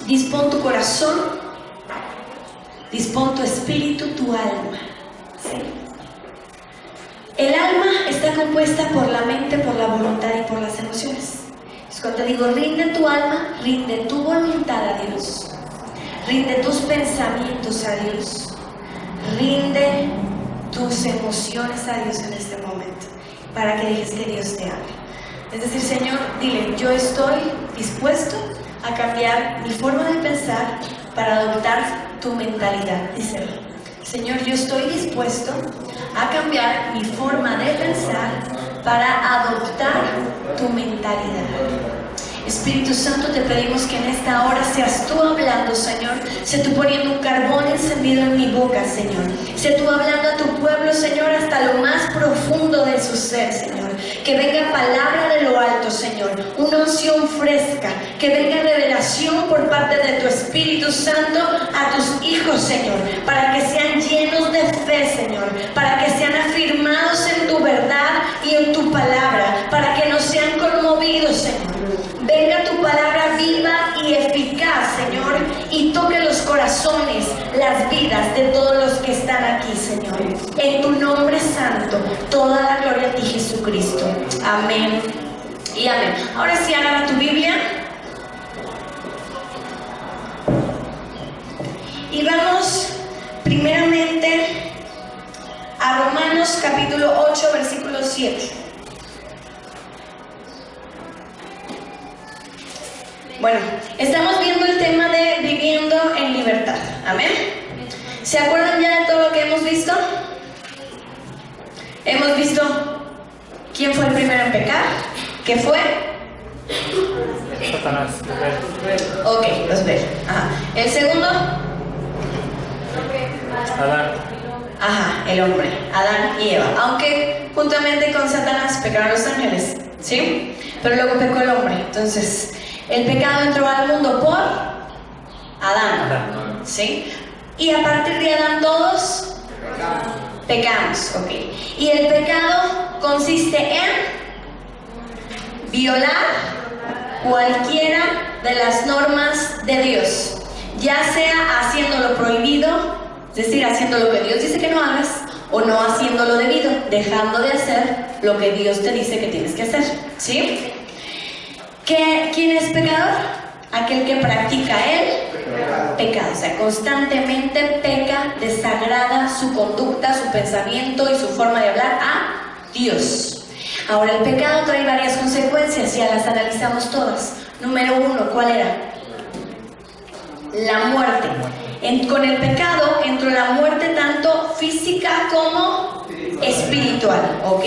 Dispón tu corazón, dispón tu espíritu, tu alma. ¿Sí? El alma está compuesta por la mente, por la voluntad y por las emociones. Entonces, cuando te digo rinde tu alma, rinde tu voluntad a Dios, rinde tus pensamientos a Dios, rinde tus emociones a Dios en este momento, para que dejes que Dios te hable. Es decir, Señor, dile, yo estoy dispuesto a cambiar mi forma de pensar para adoptar tu mentalidad. Díselo. Señor, yo estoy dispuesto a cambiar mi forma de pensar para adoptar tu mentalidad. Espíritu Santo, te pedimos que en esta hora seas tú hablando, Señor. Sé tú poniendo un carbón encendido en mi boca, Señor. Sé tú hablando a tu pueblo, Señor, hasta lo más profundo de su ser, Señor. Que venga palabra de lo alto, Señor. Una unción fresca. Que venga revelación por parte de tu Espíritu Santo a tus hijos, Señor. Para que sean llenos de fe, Señor. Para que sean afirmados en tu verdad y en tu palabra. Para que no sean conmovidos, Señor. Venga tu palabra viva y eficaz, Señor, y toque los corazones, las vidas de todos los que están aquí, Señor. En tu nombre santo, toda la gloria a ti, Jesucristo. Amén y amén. Ahora sí, agarra tu Biblia. Y vamos primeramente a Romanos capítulo 8, versículo 7. Bueno, estamos viendo el tema de viviendo en libertad. Amén. ¿Se acuerdan ya de todo lo que hemos visto? Hemos visto quién fue el primero en pecar. ¿Qué fue? Satanás. Ok, los ver. Ajá. ¿El segundo? Adán. Ajá, el hombre, Adán y Eva. Aunque juntamente con Satanás pecaron los ángeles, ¿sí? Pero luego pecó el hombre. Entonces, el pecado entró al mundo por Adán, ¿sí? Y a partir de Adán todos pecamos, ok. Y el pecado consiste en violar cualquiera de las normas de Dios, ya sea haciendo lo prohibido, es decir, haciendo lo que Dios dice que no hagas, o no haciendo lo debido, dejando de hacer lo que Dios te dice que tienes que hacer, ¿sí? ¿Quién es pecador? Aquel que practica el pecado, o sea, constantemente peca, desagrada su conducta, su pensamiento y su forma de hablar a Dios. Ahora, el pecado trae varias consecuencias, ya las analizamos todas. Número 1, ¿cuál era? La muerte. Con el pecado entró la muerte tanto física como espiritual. Ok.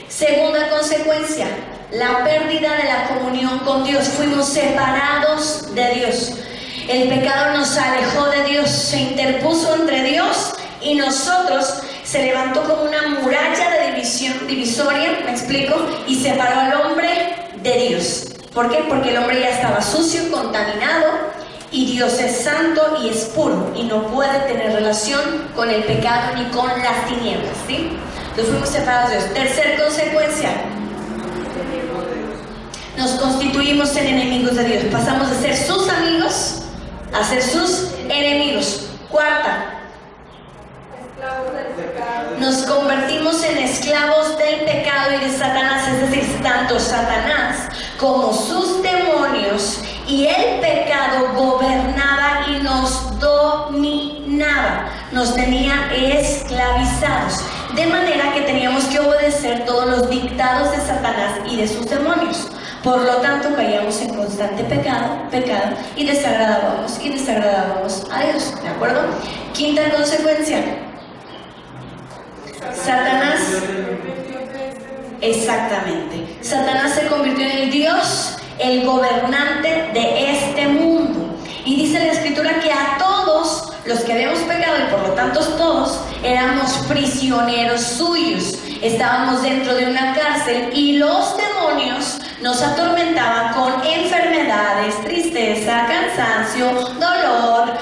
Segunda consecuencia, la pérdida de la comunión con Dios. Fuimos separados de Dios. El pecado nos alejó de Dios, se interpuso entre Dios y nosotros. Se levantó como una muralla de divisoria, ¿me explico? Y separó al hombre de Dios. ¿Por qué? Porque el hombre ya estaba sucio, contaminado, y Dios es santo y es puro, y no puede tener relación con el pecado ni con las tinieblas, ¿sí? Entonces fuimos separados de Dios. Tercer consecuencia, nos constituimos en enemigos de Dios. Pasamos de ser sus amigos a ser sus enemigos. Cuarta, nos convertimos en esclavos del pecado y de Satanás, es decir, tanto Satanás como sus demonios y el pecado gobernaba y nos dominaba, nos tenía esclavizados, de manera que teníamos que obedecer todos los dictados de Satanás y de sus demonios. Por lo tanto, caíamos en constante pecado y desagradábamos a Dios, ¿de acuerdo? Quinta consecuencia, Satanás, exactamente, Satanás se convirtió en el Dios, el gobernante de este mundo. Y dice la Escritura que a todos los que habíamos pecado, y por lo tanto todos, éramos prisioneros suyos. Estábamos dentro de una cárcel y los demonios nos atormentaban con enfermedades, tristeza, cansancio, dolor,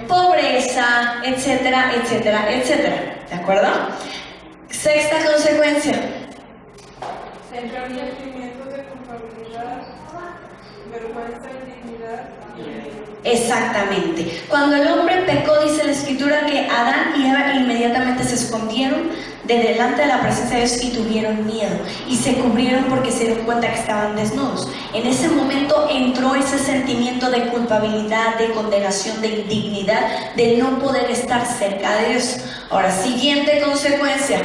pobreza, etcétera, etcétera, etcétera. ¿De acuerdo? Sexta consecuencia. vergüenza, indignidad. Exactamente. Cuando el hombre pecó, dice la escritura que Adán y Eva inmediatamente se escondieron de delante de la presencia de Dios y tuvieron miedo y se cubrieron porque se dieron cuenta que estaban desnudos. En ese momento entró ese sentimiento de culpabilidad, de condenación, de indignidad, de no poder estar cerca de Dios. Ahora, siguiente consecuencia.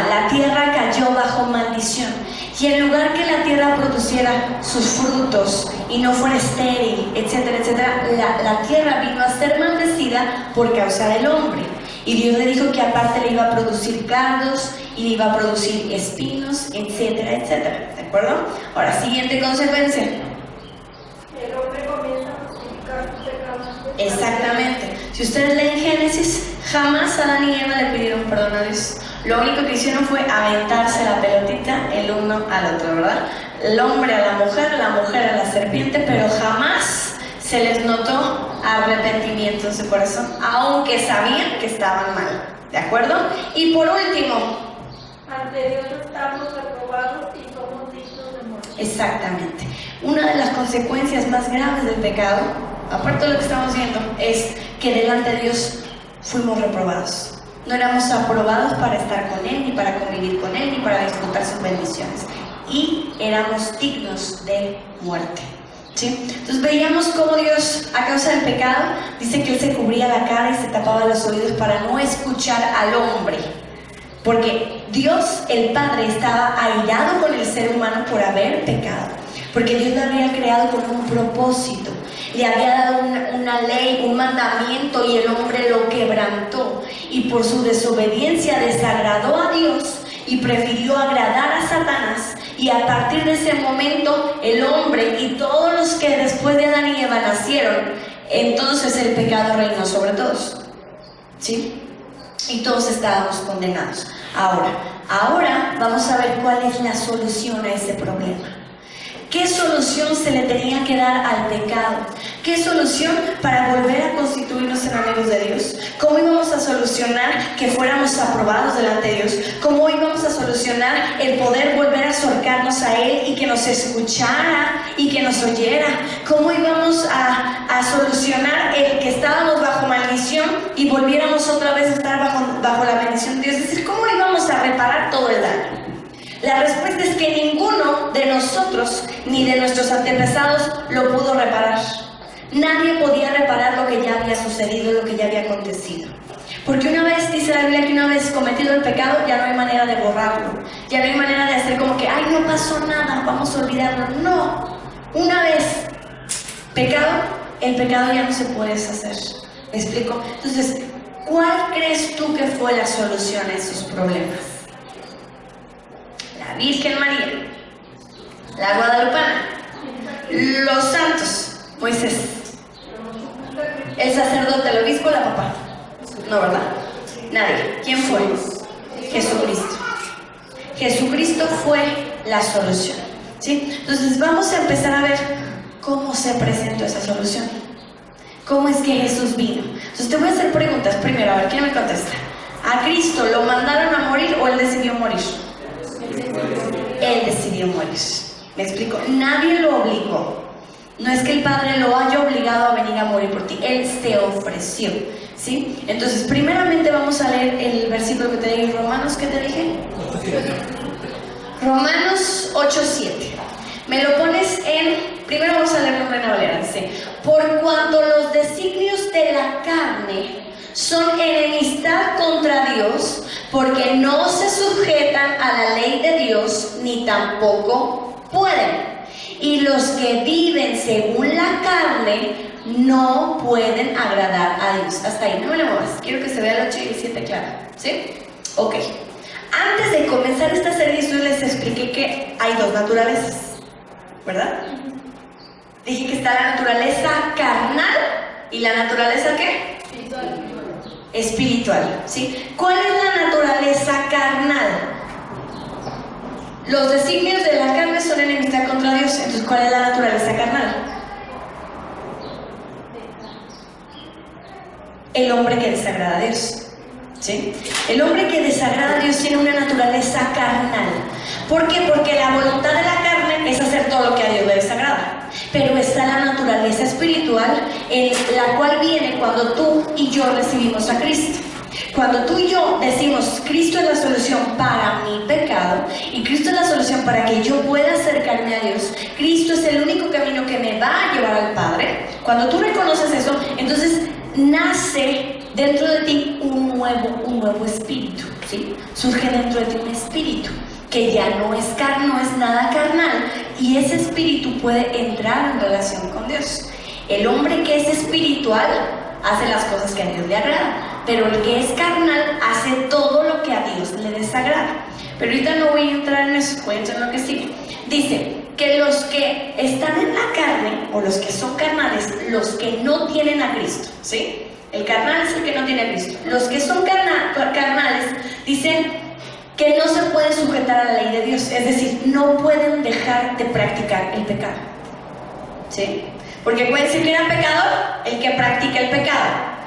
La tierra cayó bajo maldición. Y en lugar que la tierra produciera sus frutos y no fuera estéril, etcétera, etcétera, la tierra vino a ser maldecida por causa del hombre. Y Dios le dijo que aparte le iba a producir cardos y le iba a producir espinos, etcétera, etcétera. ¿De acuerdo? Ahora, siguiente consecuencia. El hombre comienza a justificar sus pecados. Exactamente. Si ustedes leen Génesis, jamás Adán y Eva le pidieron perdón a Dios. Lo único que hicieron fue aventarse la pelotita el uno al otro, ¿verdad? El hombre a la mujer a la serpiente, pero jamás se les notó arrepentimiento en su corazón, aunque sabían que estaban mal, ¿de acuerdo? Y por último, ante Dios estamos reprobados y somos dignos de muerte. Exactamente. Una de las consecuencias más graves del pecado, aparte de lo que estamos viendo, es que delante de Dios fuimos reprobados. No éramos aprobados para estar con Él, ni para convivir con Él, ni para disfrutar sus bendiciones. Y éramos dignos de muerte. ¿Sí? Entonces veíamos cómo Dios, a causa del pecado, dice que Él se cubría la cara y se tapaba los oídos para no escuchar al hombre. Porque Dios, el Padre, estaba airado con el ser humano por haber pecado. Porque Dios lo había creado con un propósito. Le había dado una ley, un mandamiento, y el hombre lo quebrantó. Y por su desobediencia desagradó a Dios y prefirió agradar a Satanás. Y a partir de ese momento, el hombre y todos los que después de Adán y Eva nacieron, entonces el pecado reinó sobre todos. ¿Sí? Y todos estábamos condenados. Ahora vamos a ver cuál es la solución a ese problema. ¿Qué solución se le tenía que dar al pecado? ¿Qué solución para volver a constituirnos en amigos de Dios? ¿Cómo íbamos a solucionar que fuéramos aprobados delante de Dios? ¿Cómo íbamos a solucionar el poder volver a acercarnos a Él y que nos escuchara y que nos oyera? ¿Cómo íbamos a solucionar el que estábamos bajo maldición y volviéramos otra vez a estar bajo la bendición de Dios? Es decir, ¿cómo íbamos a reparar todo el daño? La respuesta es que ninguno de nosotros ni de nuestros antepasados lo pudo reparar. Nadie podía reparar lo que ya había sucedido, lo que ya había acontecido. Porque una vez, dice la Biblia, que una vez cometido el pecado, ya no hay manera de borrarlo. Ya no hay manera de hacer como que, ay, no pasó nada, vamos a olvidarlo. No, una vez pecado, el pecado ya no se puede deshacer. ¿Me explico? Entonces, ¿cuál crees tú que fue la solución a esos problemas? La Virgen María, la Guadalupana, los santos, Moisés, el sacerdote, el obispo, la papá. No, ¿verdad? Nadie. ¿Quién fue? Jesucristo. Jesucristo fue la solución. ¿Sí? Entonces vamos a empezar a ver cómo se presentó esa solución. ¿Cómo es que Jesús vino? Entonces te voy a hacer preguntas primero, a ver quién me contesta. ¿A Cristo lo mandaron a morir o Él decidió morir? Él decidió morir. ¿Me explico? Nadie lo obligó. No es que el Padre lo haya obligado a venir a morir por ti. Él se ofreció. ¿Sí? Entonces, primeramente vamos a leer el versículo que te dije, Romanos, ¿qué te dije? Romanos 8:7. Me lo pones en... Primero vamos a leerlo en Reina Valera. Dice, por cuanto los designios de la carne son enemistad contra Dios, porque no se sujetan a la ley de Dios, ni tampoco pueden. Y los que viven según la carne no pueden agradar a Dios. Hasta ahí, no me lo muevas. Quiero que se vea el 8 y el 7 claro. ¿Sí? Ok. Antes de comenzar esta serie, yo les expliqué que hay dos naturalezas, ¿verdad? Dije que está la naturaleza carnal y la naturaleza ¿qué? Espiritual, ¿sí? ¿Cuál es la naturaleza carnal? Los designios de la carne son enemistad contra Dios. Entonces, ¿cuál es la naturaleza carnal? El hombre que desagrada a Dios. ¿sí? El hombre que desagrada a Dios tiene una naturaleza carnal. ¿Por qué? Porque la voluntad de la carne es hacer todo lo que a Dios le desagrada. Pero está la naturaleza espiritual, en la cual viene cuando tú y yo recibimos a Cristo. Cuando tú y yo decimos, Cristo es la solución para mi pecado y Cristo es la solución para que yo pueda acercarme a Dios, Cristo es el único camino que me va a llevar al Padre. Cuando tú reconoces eso, entonces nace dentro de ti un nuevo espíritu, ¿sí? Surge dentro de ti un espíritu que ya no es nada carnal, y ese espíritu puede entrar en relación con Dios. El hombre que es espiritual hace las cosas que a Dios le agradan, pero el que es carnal hace todo lo que a Dios le desagrada. Pero ahorita no voy a entrar en eso, voy a entrar en lo que sigue. Dice que los que están en la carne, o los que son carnales, los que no tienen a Cristo, ¿sí? El carnal es el que no tiene a Cristo. Los que son carnales dicen que no se pueden sujetar a la ley de Dios, es decir, no pueden dejar de practicar el pecado, ¿sí? Porque puede decir que era pecador el que practica el pecado,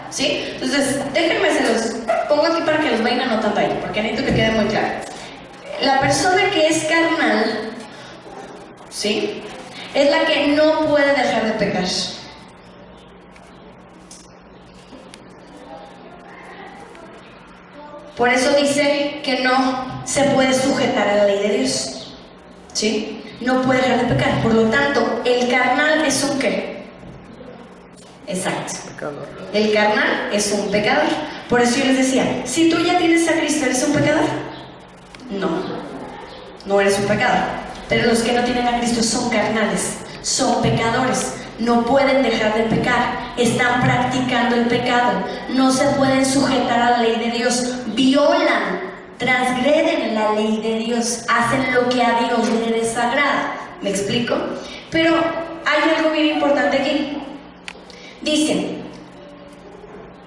¿sí? Entonces, déjenme se los pongo aquí para que los vayan anotando ahí, porque necesito que quede muy claro. La persona que es carnal, ¿sí? Es la que no puede dejar de pecar. Por eso dice que no se puede sujetar a la ley de Dios, ¿sí? No puede dejar de pecar. Por lo tanto, el carnal es un ¿qué? Exacto. Pecador. El carnal es un pecador. Por eso yo les decía, si tú ya tienes a Cristo, ¿eres un pecador? No, no eres un pecador. Pero los que no tienen a Cristo son carnales, son pecadores. No pueden dejar de pecar, están practicando el pecado, no se pueden sujetar a la ley de Dios, violan, transgreden la ley de Dios, hacen lo que a Dios le desagrada. ¿Me explico? Pero hay algo bien importante aquí. Dicen,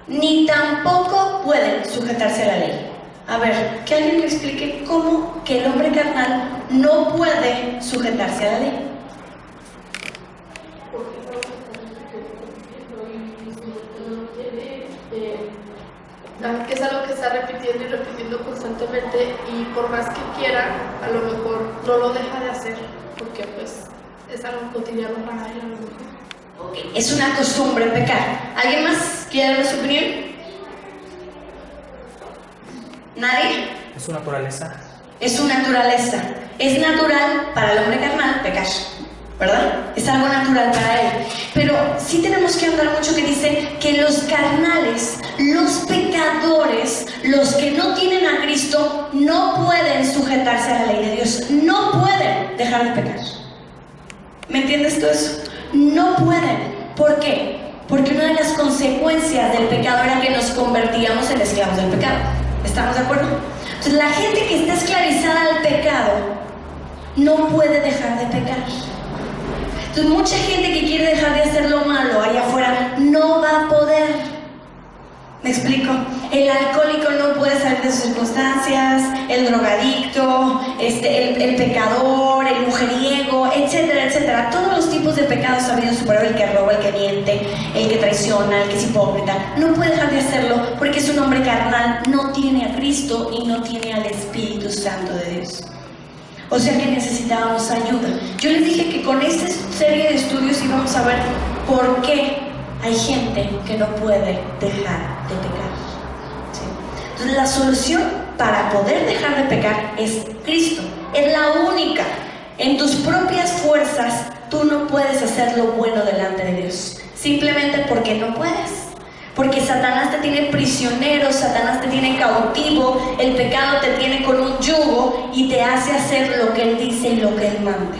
ni tampoco pueden sujetarse a la ley. A ver, que alguien me explique cómo que el hombre carnal no puede sujetarse a la ley. Que es algo que está repitiendo y repitiendo constantemente, y por más que quiera, a lo mejor no lo deja de hacer, porque pues es algo cotidiano para él a lo mejor. Okay. Es una costumbre pecar. ¿Alguien más quiere dar su opinión? ¿Nadie? Es su naturaleza. Es su naturaleza. Es natural para el hombre carnal pecar, ¿verdad? Es algo natural para él. Pero sí tenemos que andar mucho que dice que los carnales, los pecadores, los que no tienen a Cristo, no pueden sujetarse a la ley de Dios. No pueden dejar de pecar. ¿Me entiendes todo eso? No pueden. ¿Por qué? Porque una de las consecuencias del pecado era que nos convertíamos en esclavos del pecado. ¿Estamos de acuerdo? Entonces la gente que está esclavizada al pecado no puede dejar de pecar. Entonces mucha gente que quiere dejar de hacer lo malo allá afuera no va a poder. ¿Me explico? El alcohólico no puede salir de sus circunstancias, el drogadicto, el pecador, el mujeriego, etcétera, etcétera. Todos los tipos de pecados habidos por ahí, el que roba, el que miente, el que traiciona, el que es hipócrita, no puede dejar de hacerlo porque es un hombre carnal, no tiene a Cristo y no tiene al Espíritu Santo de Dios. O sea que necesitábamos ayuda. Yo les dije que con esta serie de estudios íbamos a ver por qué hay gente que no puede dejar de pecar, ¿sí? Entonces la solución para poder dejar de pecar es Cristo. Es la única. En tus propias fuerzas tú no puedes hacer lo bueno delante de Dios, simplemente porque no puedes. Porque Satanás te tiene prisionero, Satanás te tiene cautivo, el pecado te tiene con un yugo y te hace hacer lo que Él dice y lo que Él mande.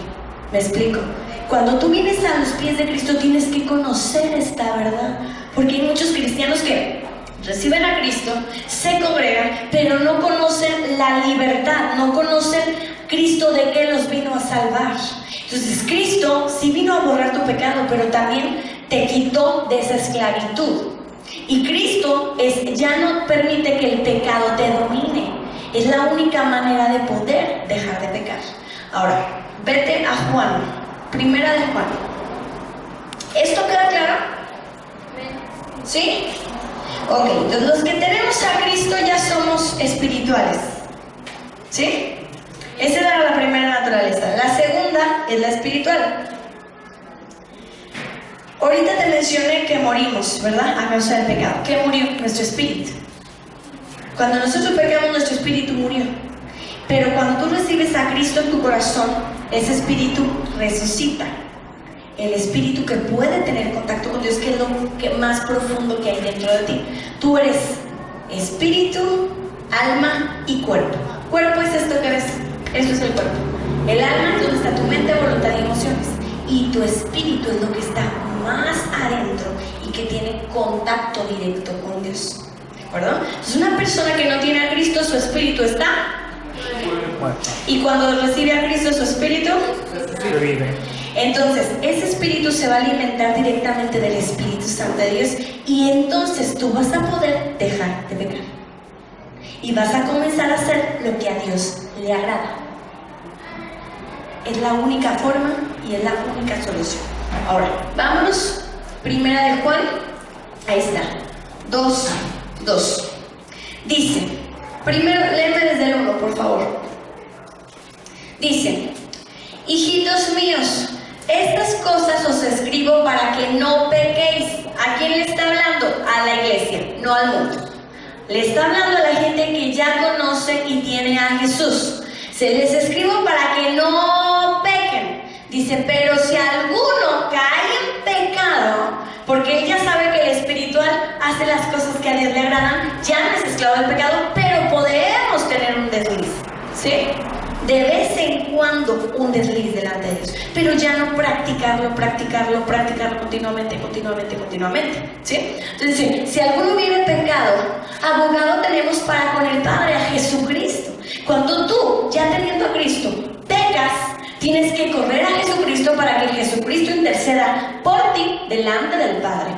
¿Me explico? Cuando tú vienes a los pies de Cristo tienes que conocer esta verdad, porque hay muchos cristianos que reciben a Cristo, se congregan, pero no conocen la libertad, no conocen Cristo de qué los vino a salvar. Entonces Cristo sí vino a borrar tu pecado, pero también te quitó de esa esclavitud. Y Cristo ya no permite que el pecado te domine. Es la única manera de poder dejar de pecar. Ahora, vete a Juan, primera de Juan. ¿Esto queda claro? ¿Sí? Ok, entonces los que tenemos a Cristo ya somos espirituales. ¿Sí? Esa era la primera naturaleza. La segunda es la espiritual. Ahorita te mencioné que morimos, ¿verdad? A causa del pecado. ¿Qué murió? Nuestro espíritu. Cuando nosotros pecamos, nuestro espíritu murió. Pero cuando tú recibes a Cristo en tu corazón, ese espíritu resucita. El espíritu que puede tener contacto con Dios, que es lo más profundo que hay dentro de ti. Tú eres espíritu, alma y cuerpo. Cuerpo es esto que ves. Esto es el cuerpo. El alma es donde está tu mente, voluntad y emociones. Y tu espíritu es lo que está más adentro y que tiene contacto directo con Dios. ¿De acuerdo? Entonces, una persona que no tiene a Cristo, su espíritu está. Y cuando recibe a Cristo, su espíritu vive. Entonces, ese espíritu se va a alimentar directamente del Espíritu Santo de Dios. Y entonces tú vas a poder dejar de pecar. Y vas a comenzar a hacer lo que a Dios le agrada. Es la única forma y es la única solución. Ahora, vámonos. Primera de Juan. Ahí está. 2:2. Dice, primero, léeme desde el 1, por favor. Dice, hijitos míos, estas cosas os escribo para que no pequéis. ¿A quién le está hablando? A la iglesia, no al mundo. Le está hablando a la gente que ya conoce y tiene a Jesús. Se les escribo para que no pequen. Dice, pero si alguno cae en pecado, porque él ya sabe que el espiritual hace las cosas que a Dios le agradan, ya no es esclavo del pecado, pero podemos tener un desliz, ¿sí? De vez en cuando un desliz delante de Dios, pero ya no practicarlo continuamente, ¿sí? Entonces, si alguno hubiera pecado, abogado tenemos para con el Padre, a Jesucristo. Cuando tú, ya teniendo a Cristo, pecas, tienes que correr a Jesucristo para que Jesucristo interceda por ti delante del Padre,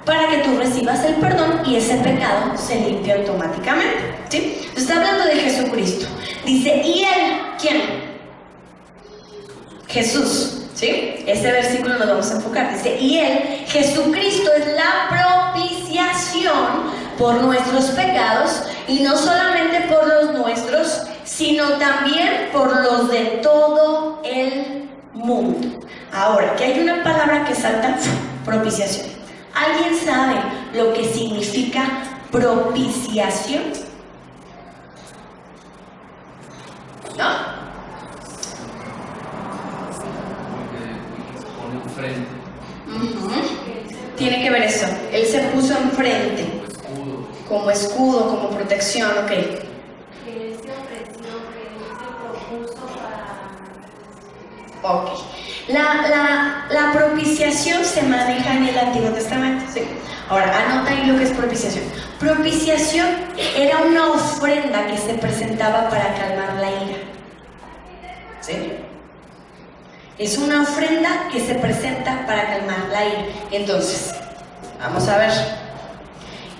para que tú recibas el perdón y ese pecado se limpie automáticamente, ¿sí? Entonces, está hablando de Jesucristo. Dice, ¿y él quién? Jesús, ¿sí? Este versículo nos vamos a enfocar. Dice, y él, Jesucristo, es la propiciación por nuestros pecados, y no solamente por los nuestros, sino también por los de todo el mundo. Ahora, que hay una palabra que salta, propiciación. ¿Alguien sabe lo que significa propiciación? ¿No? Tiene que ver eso. Él se puso enfrente. Como escudo, como protección, ok. Que él se ofreció, que él se propuso para... Ok. La propiciación se maneja en el Antiguo Testamento, ¿sí? Ahora, anota ahí lo que es propiciación. Propiciación era una ofrenda que se presentaba para calmar la ira, ¿sí? Es una ofrenda que se presenta para calmar la ira. Entonces, vamos a ver.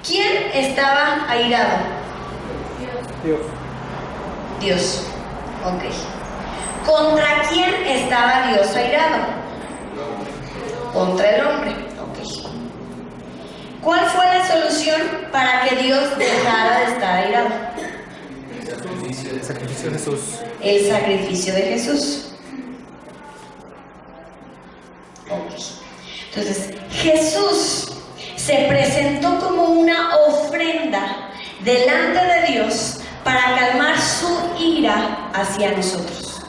¿Quién estaba airado? Dios. Ok. ¿Contra quién estaba Dios airado? Contra el hombre. Ok. ¿Cuál fue la solución para que Dios dejara de estar airado? El sacrificio de Jesús. El sacrificio de Jesús. Ok. Entonces, Jesús se presentó como una ofrenda delante de Dios para calmar su ira hacia nosotros.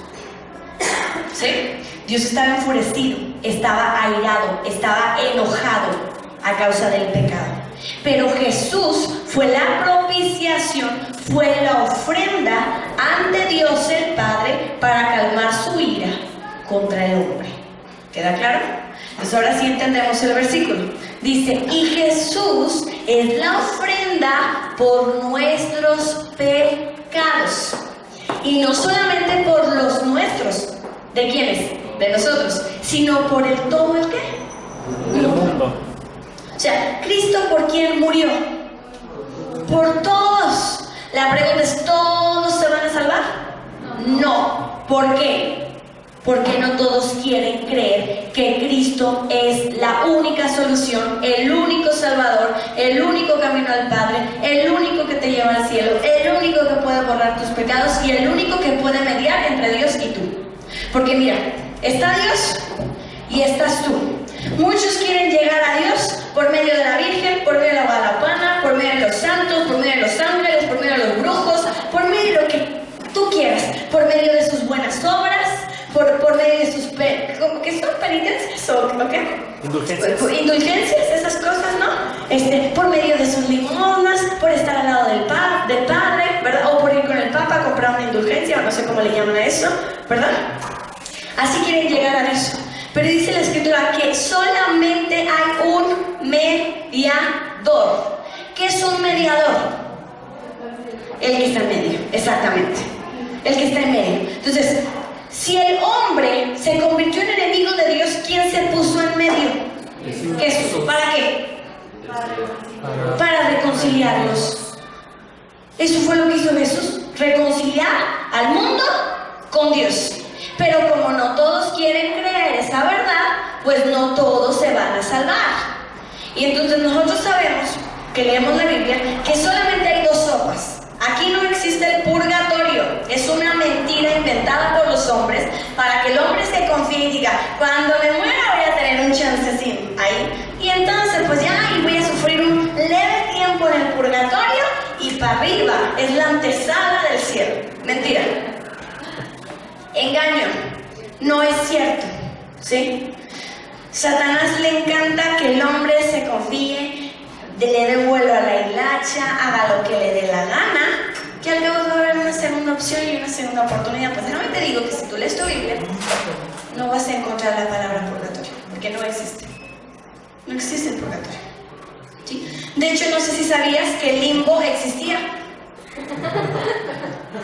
¿Sí? Dios estaba enfurecido, estaba airado, estaba enojado a causa del pecado. Pero Jesús fue la propiciación, fue la ofrenda ante Dios el Padre para calmar su ira contra el hombre. ¿Queda claro? Pues ahora sí entendemos el versículo. Dice, y Jesús es la ofrenda por nuestros pecados. Y no solamente por los nuestros. ¿De quiénes? De nosotros. Sino por el todo el ¿qué? El mundo. O sea, ¿Cristo por quién murió? Por todos. La pregunta es, ¿todos se van a salvar? No. ¿Por qué? Porque no todos quieren creer que Cristo es la única solución, el único Salvador, el único camino al Padre, el único que te lleva al cielo, el único que puede borrar tus pecados y el único que puede mediar entre Dios y tú. Porque mira, está Dios y estás tú. Muchos quieren llegar a Dios por medio de la Virgen, por medio de la Guadalupana, por medio de los santos, por medio de los ángeles, por medio de los brujos, por medio de lo que tú quieras, por medio de sus buenas obras, por medio de sus ¿qué son? ¿Penitencias o qué? Indulgencias, esas cosas, ¿no? Por medio de sus limosnas, por estar al lado del Padre, ¿verdad? O por ir con el Papa a comprar una indulgencia, o no sé cómo le llaman a eso, ¿verdad? Así quieren llegar a Dios. Pero dice la Escritura que solamente hay un mediador. ¿Qué es un mediador? El que está en medio, exactamente. El que está en medio. Entonces, si el hombre se convirtió en enemigo de Dios, ¿quién se puso en medio? Jesús. ¿Para qué? Para reconciliarlos. Eso fue lo que hizo Jesús, reconciliar al mundo con Dios. Pero como no todos quieren creer esa verdad, pues no todos se van a salvar. Y entonces nosotros sabemos, que leemos la Biblia, que solamente hay dos sopas. Aquí no existe el purgatorio. Es una mentira inventada por los hombres para que el hombre se confíe y diga, cuando me muera voy a tener un chancecín ahí. Y entonces pues ya y voy a sufrir un leve tiempo en el purgatorio y para arriba es la antesala del cielo. Mentira. Engaño. No es cierto. ¿Sí? Satanás le encanta que el hombre se confíe, le dé vuelo a la hilacha, haga lo que le dé la gana, que al cabo va a haber una segunda opción y una segunda oportunidad. Pues déjame te digo que si tú lees tu Biblia, no vas a encontrar la palabra purgatorio, porque no existe. No existe el purgatorio. ¿Sí? De hecho, no sé si sabías que el limbo existía.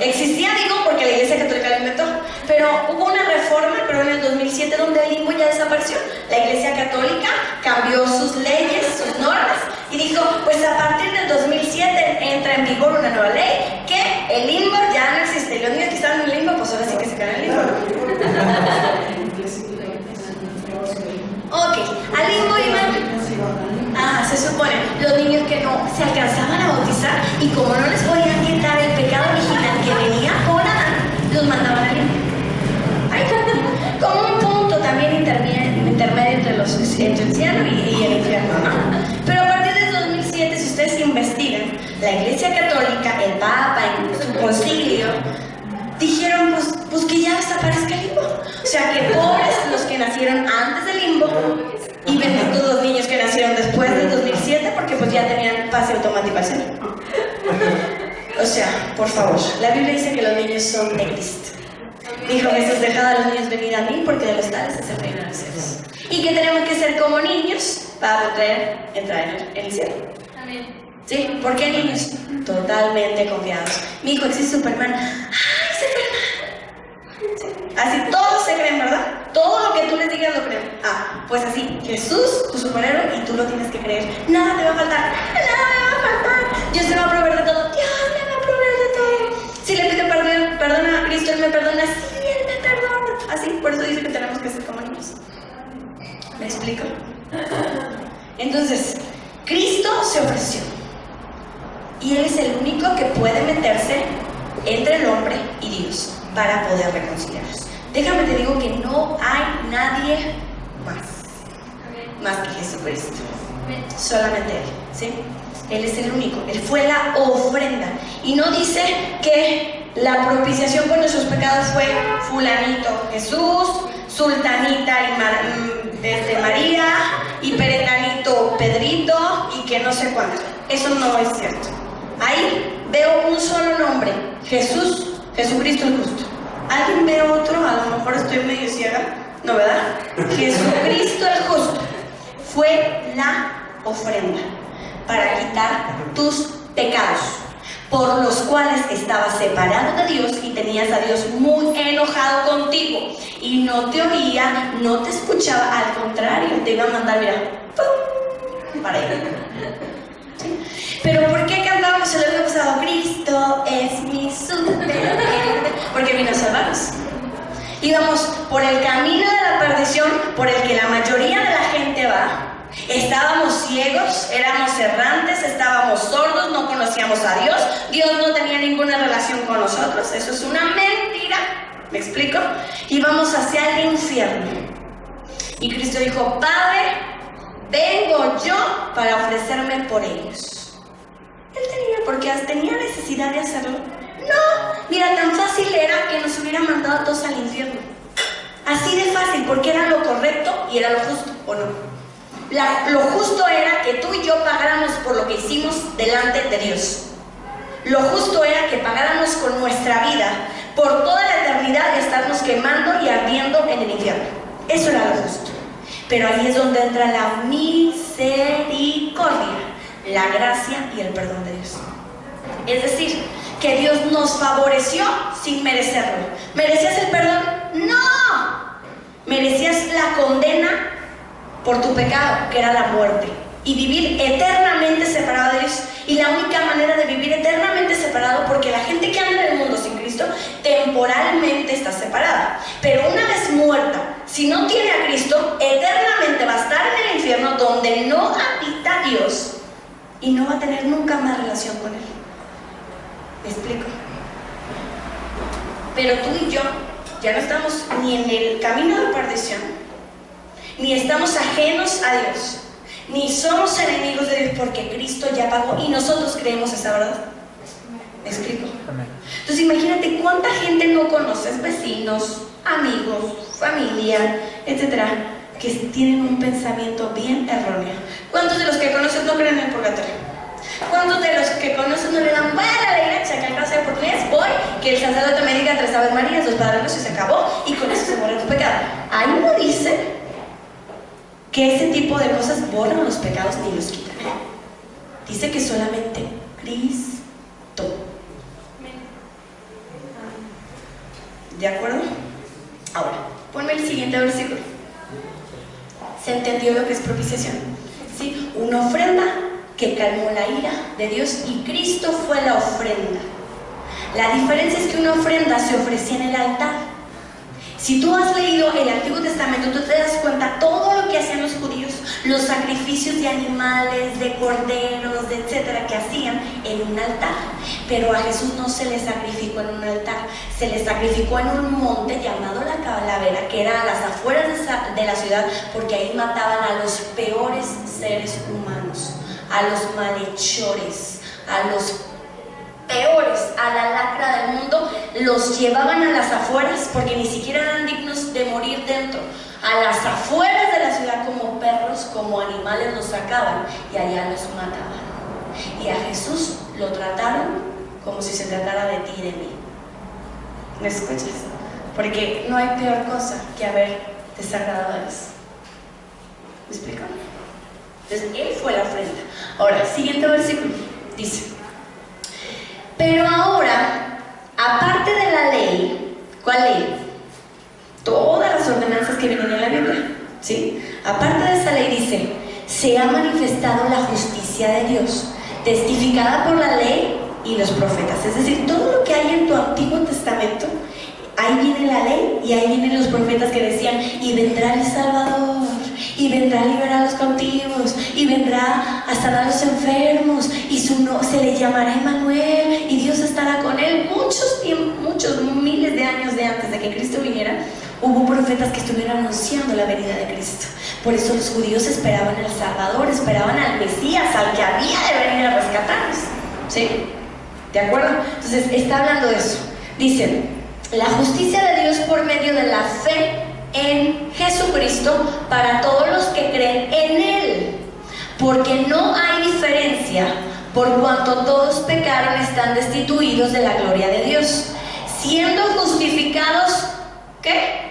Existía, digo, porque la Iglesia Católica lo inventó, pero hubo una reforma, pero en el 2007, donde el limbo ya desapareció. La Iglesia Católica cambió sus leyes, sus normas, y dijo, pues a partir del 2007 entra en vigor una nueva ley, que el limbo ya no existe. Y los niños que estaban en el limbo, pues ahora sí que se quedan en el limbo. Ok, al limbo iban... se supone, los niños que no se alcanzaban a bautizar y como no les podían quitar el pecado original que venía por Adán, los mandaban al limbo. Como un punto también intermedio entre el cielo y el infierno, ¿no? Pero a partir del 2007, si ustedes investigan, la Iglesia Católica, el Papa, en su concilio, dijeron pues que ya desaparezca el limbo. O sea que pobres los que nacieron antes del limbo y benditos los niños que nacieron después del 2007, porque pues ya tenían pase automático al cielo. O sea, por favor, la Biblia dice que los niños son de Cristo. Dijo Jesús, dejad a los niños venir a mí, porque de los tales es el reino de los cielos. Y que tenemos que ser como niños para poder entrar en el cielo. Amén. ¿Sí? ¿Por qué niños? Totalmente confiados. Mi hijo existe Superman. ¡Ay, Superman! ¿Sí? Así todos se creen, ¿verdad? Todo lo que tú les digas lo creen. Pues así, Jesús, tu superhéroe, y tú lo tienes que creer. Nada te va a faltar. Nada me va a faltar. Dios te va a proveer de todo. Dios me va a proveer de todo. Si le pido perdón a Cristo, Él me perdona. Sí, Él me perdona. Así, por eso dice que tenemos que ser como niños. ¿Me explico? Entonces, Cristo se ofreció. Y Él es el único que puede meterse entre el hombre y Dios para poder reconciliarlos. Déjame te digo que no hay nadie más que Jesucristo. Solamente Él, ¿sí? Él es el único. Él fue la ofrenda. Y no dice que la propiciación por nuestros pecados fue fulanito Jesús, sultanita y María y perenganito Pedrito y que no sé cuánto. Eso no es cierto. Ahí veo un solo nombre, Jesús, Jesucristo el justo. ¿Alguien ve otro? A lo mejor estoy medio ciega. No, ¿verdad? Jesucristo el justo fue la ofrenda para quitar tus pecados, por los cuales estabas separado de Dios y tenías a Dios muy enojado contigo y no te oía, no te escuchaba, al contrario, te iba a mandar, mira, ¡pum!, para allá. ¿Sí? Pero ¿por qué cantábamos el año pasado? Cristo es mi superhéroe, porque vino a salvarnos. Íbamos por el camino de la perdición por el que la mayoría de la gente va. Estábamos ciegos, éramos errantes, estábamos sordos, no conocíamos a Dios. Dios no tenía ninguna relación con nosotros. Eso es una mentira. ¿Me explico? Íbamos hacia el infierno. Y Cristo dijo: Padre, vengo yo para ofrecerme por ellos. Él tenía necesidad de hacerlo. No, mira, tan fácil era que nos hubiera mandado a todos al infierno. Así de fácil, porque era lo correcto y era lo justo, ¿o no? Lo justo era que tú y yo pagáramos por lo que hicimos delante de Dios. Lo justo era que pagáramos con nuestra vida por toda la eternidad de estarnos quemando y ardiendo en el infierno. Eso era lo justo. Pero ahí es donde entra la misericordia, la gracia y el perdón de Dios. Es decir, que Dios nos favoreció sin merecerlo. ¿Merecías el perdón? ¡No! Merecías la condena por tu pecado, que era la muerte, y vivir eternamente separado de Dios. Y la única manera de vivir eternamente separado, porque la gente que anda en el mundo sin Cristo temporalmente está separada, pero una vez muerta, si no tiene a Cristo, eternamente va a estar en el infierno, donde no habita Dios y no va a tener nunca más relación con Él. ¿Me explico? Pero tú y yo ya no estamos ni en el camino de perdición, ni estamos ajenos a Dios, ni somos enemigos de Dios, porque Cristo ya pagó y nosotros creemos esa verdad. ¿Me explico? Entonces imagínate cuánta gente no conoces, vecinos, amigos, familia, etcétera, que tienen un pensamiento bien erróneo. ¿Cuántos de los que conoces no creen en el purgatorio? ¿Cuántos de los que conoces no le dan buena a la iglesia, que en clase de oportunidades voy, que el sacerdote me diga 3 Aves Marías, 2 Padres Nuestros y se acabó, y con eso se muere tu pecado? Ahí no dice que ese tipo de cosas borran los pecados ni los quitan. Dice que solamente Cristo. ¿De acuerdo? Ahora, ponme el siguiente versículo. ¿Se entendió lo que es propiciación? ¿Sí? Una ofrenda que calmó la ira de Dios, y Cristo fue la ofrenda. La diferencia es que una ofrenda se ofrecía en el altar. Si tú has leído el Antiguo Testamento, tú te das cuenta todo lo que hacían los judíos, los sacrificios de animales, de corderos, de etcétera, que hacían en un altar. Pero a Jesús no se le sacrificó en un altar, se le sacrificó en un monte llamado la Calavera, que era a las afueras de la ciudad, porque ahí mataban a los peores seres humanos, a los malhechores, a los peores, a la lacra del mundo. Los llevaban a las afueras, porque ni siquiera eran dignos de morir dentro. A las afueras de la ciudad, como perros, como animales, los sacaban y allá los mataban. Y a Jesús lo trataron como si se tratara de ti y de mí. ¿Me escuchas? Porque no hay peor cosa que haber desagradado a Dios. ¿Me explico? Entonces, Él fue la ofrenda. Ahora, siguiente versículo. Dice: pero ahora, aparte de la ley, ¿cuál ley? Todas las ordenanzas que vienen en la Biblia, ¿sí? Aparte de esa ley dice: se ha manifestado la justicia de Dios, testificada por la ley y los profetas. Es decir, todo lo que hay en tu Antiguo Testamento, ahí viene la ley y ahí vienen los profetas que decían: y vendrá el Salvador, y vendrá a liberar a los cautivos, y vendrá a sanar a los enfermos, y se le llamará Emmanuel, y Dios estará con él. Muchos miles de años antes de que Cristo viniera, hubo profetas que estuvieron anunciando la venida de Cristo. Por eso los judíos esperaban al Salvador, esperaban al Mesías, al que había de venir a rescatarlos. ¿Sí? ¿De acuerdo? Entonces está hablando de eso. Dice: la justicia de Dios por medio de la fe en Jesucristo para todos los que creen en Él, porque no hay diferencia, por cuanto todos pecaron, están destituidos de la gloria de Dios, siendo justificados, ¿qué?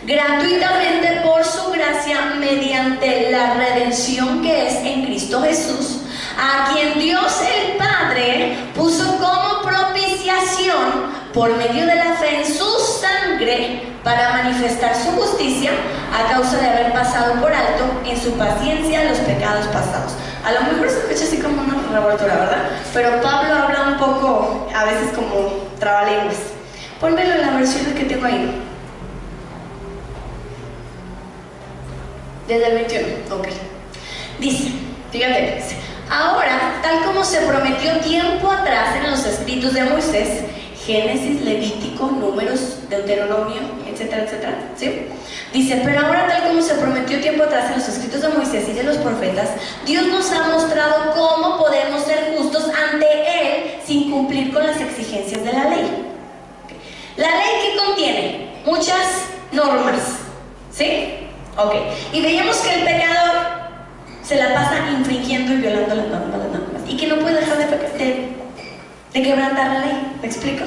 Gratuitamente por su gracia, mediante la redención que es en Cristo Jesús, a quien Dios el Padre puso como propiciación por medio de la fe en su sangre, para manifestar su justicia a causa de haber pasado por alto en su paciencia los pecados pasados. A lo mejor se escucha así como una revoltura, ¿verdad? Pero Pablo habla un poco, a veces como trabalenguas. Pónmelo en la versión que tengo ahí. Desde el 21, ok. Dice, fíjate, dice, ahora, tal como se prometió tiempo atrás en los escritos de Moisés, Génesis, Levítico, Números, Deuteronomio, etcétera, etcétera, ¿sí? Dice, pero ahora tal como se prometió tiempo atrás en los escritos de Moisés y de los profetas, Dios nos ha mostrado cómo podemos ser justos ante Él sin cumplir con las exigencias de la ley. La ley que contiene muchas normas, ¿sí? Ok, y veíamos que el pecador se la pasa infringiendo y violando las normas, y que no puede dejar de quebrantar la ley, ¿me explico?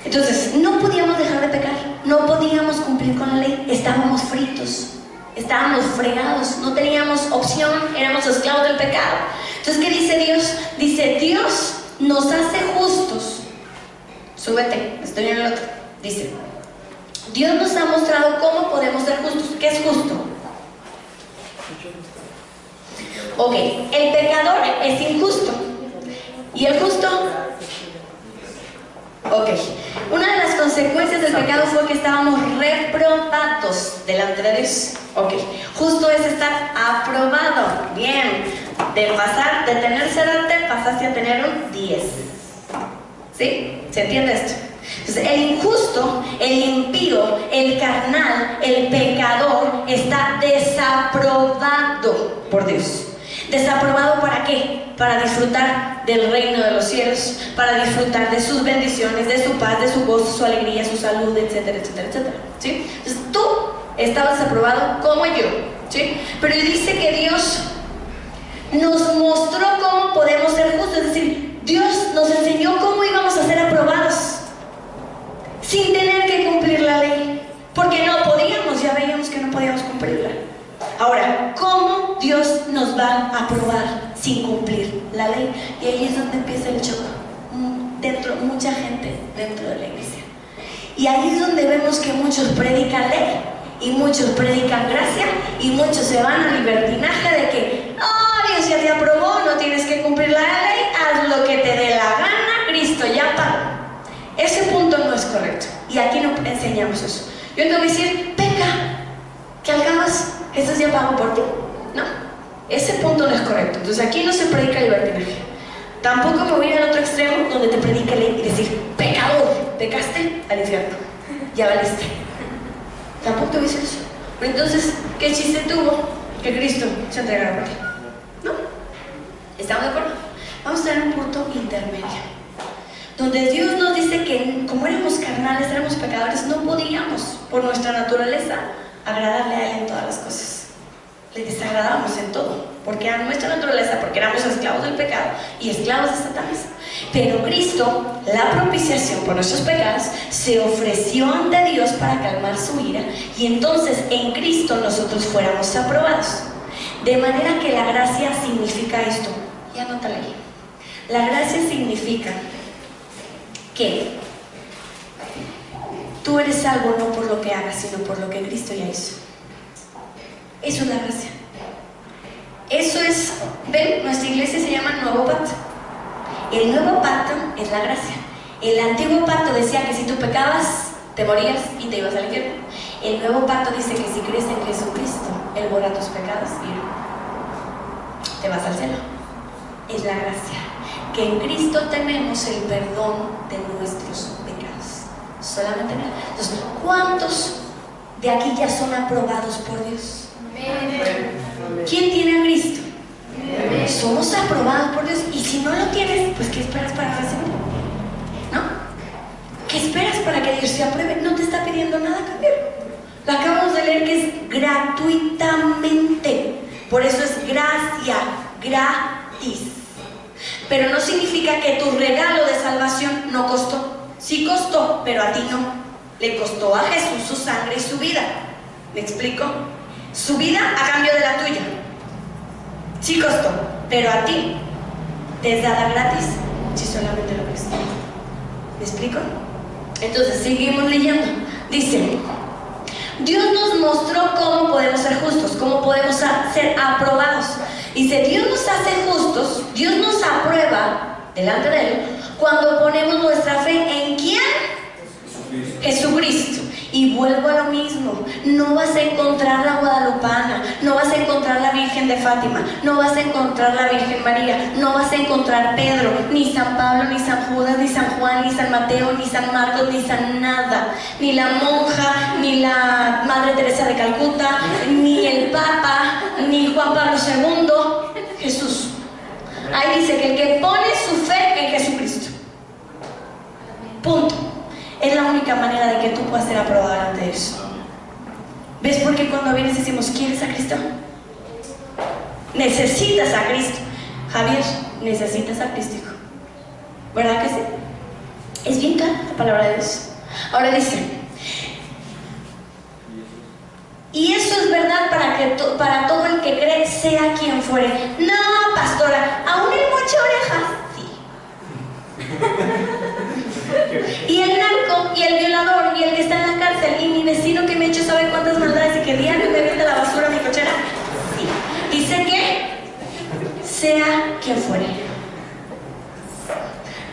Entonces, no podíamos dejar de pecar, no podíamos cumplir con la ley, estábamos fritos, estábamos fregados, no teníamos opción, éramos esclavos del pecado. Entonces, ¿qué dice Dios? Dice, Dios nos hace justos. Súbete, estoy en el otro. Dice, Dios nos ha mostrado cómo podemos ser justos. ¿Qué es justo? Ok, el pecador es injusto. ¿Y el justo? Ok, una de las consecuencias del pecado fue que estábamos reprobados delante de Dios. Ok, justo es estar aprobado. Bien, de pasar, de tener 0 pasaste a tener un 10. ¿Sí? ¿Se entiende esto? Entonces, el injusto, el impío, el carnal, el pecador está desaprobado por Dios. ¿Desaprobado para qué? Para disfrutar del reino de los cielos, para disfrutar de sus bendiciones, de su paz, de su gozo, su alegría, su salud, etcétera, etcétera, etcétera. ¿Sí? Entonces, tú estabas desaprobado como yo, ¿sí? Pero dice que Dios nos mostró cómo podemos ser justos, es decir, Dios nos enseñó cómo íbamos a ser aprobados sin tener que cumplir la ley, porque no podíamos, ya veíamos que no podíamos cumplirla. Ahora, ¿cómo Dios nos va a aprobar sin cumplir la ley? Y ahí es donde empieza el choque. Mucha gente dentro de la iglesia. Y ahí es donde vemos que muchos predican ley, y muchos predican gracia, y muchos se van al libertinaje de que, Dios ya te aprobó, no tienes que cumplir la ley, haz lo que te dé la gana, Cristo ya pagó. Ese punto no es correcto, y aquí no enseñamos eso. Yo te voy a decir, peca, que al cabo Jesús ya pagó por ti. No, ese punto no es correcto. Entonces aquí no se predica libertinaje. Tampoco me voy a ir al otro extremo donde te predica ley y decir, pecador, pecaste al infierno, ya valiste. Tampoco te voy a decir eso. Pero entonces, ¿qué chiste tuvo que Cristo se entregara por ti? ¿No? ¿Estamos de acuerdo? Vamos a tener un punto intermedio, donde Dios nos dice que como éramos carnales, éramos pecadores, no podíamos, por nuestra naturaleza, agradarle a Él en todas las cosas. Le desagradábamos en todo, porque era nuestra naturaleza, porque éramos esclavos del pecado y esclavos de Satanás. Pero Cristo, la propiciación por nuestros pecados, se ofreció ante Dios para calmar su ira, y entonces en Cristo nosotros fuéramos aprobados. De manera que la gracia significa esto, y anótale ahí. La gracia significa que tú eres salvo no por lo que hagas, sino por lo que Cristo ya hizo. Eso es la gracia. Eso es, ven, nuestra iglesia se llama Nuevo Pacto. El Nuevo Pacto es la gracia. El Antiguo Pacto decía que si tú pecabas, te morías y te ibas al infierno. El Nuevo Pacto dice que si crees en Jesucristo, Él borra tus pecados y te vas al cielo. Es la gracia. Que en Cristo tenemos el perdón de nuestros pecados. Solamente en Él. Entonces, ¿cuántos de aquí ya son aprobados por Dios? ¿Quién tiene a Cristo? Somos aprobados por Dios. Y si no lo tienes, pues ¿qué esperas para recibirlo? ¿No? ¿Qué esperas para que Dios se apruebe? No te está pidiendo nada a cambio. Lo acabamos de leer que es gratuitamente. Por eso es gracia, gratis. Pero no significa que tu regalo de salvación no costó. Sí costó, pero a ti no. Le costó a Jesús su sangre y su vida. ¿Me explico? Su vida a cambio de la tuya. Sí costó, pero a ti te es dada gratis si solamente lo crees. ¿Me explico? Entonces seguimos leyendo. Dice, Dios nos mostró cómo podemos ser justos, cómo podemos ser aprobados. Dice, Dios nos hace justos, Dios nos aprueba delante de Él cuando ponemos nuestra fe en ¿quién? Jesucristo. Y vuelvo a lo mismo, no vas a encontrar la guadalupana, no vas a encontrar la Virgen de Fátima, no vas a encontrar la Virgen María, no vas a encontrar Pedro, ni San Pablo, ni San Judas, ni San Juan, ni San Mateo, ni San Marcos, ni San nada, ni la monja, ni la Madre Teresa de Calcuta, ni el Papa, ni Juan Pablo II, Jesús. Ahí dice que el que pone su fe en Jesucristo. Punto. Es la única manera de que tú puedas ser aprobado delante de Dios. ¿Ves por qué cuando vienes decimos, ¿quieres a Cristo? Necesitas a Cristo. Javier, necesitas a Cristo, hijo. ¿Verdad que sí? Es bien clara la palabra de Dios. Ahora dice, y eso es verdad para todo el que cree, sea quien fuere. No, pastora, aún el moche orejas. Y el narco, y el violador, y el que está en la cárcel, y mi vecino que me ha hecho sabe cuántas maldades y que diario me vende la basura a mi cochera. Sí. Dice que sea quien fuere.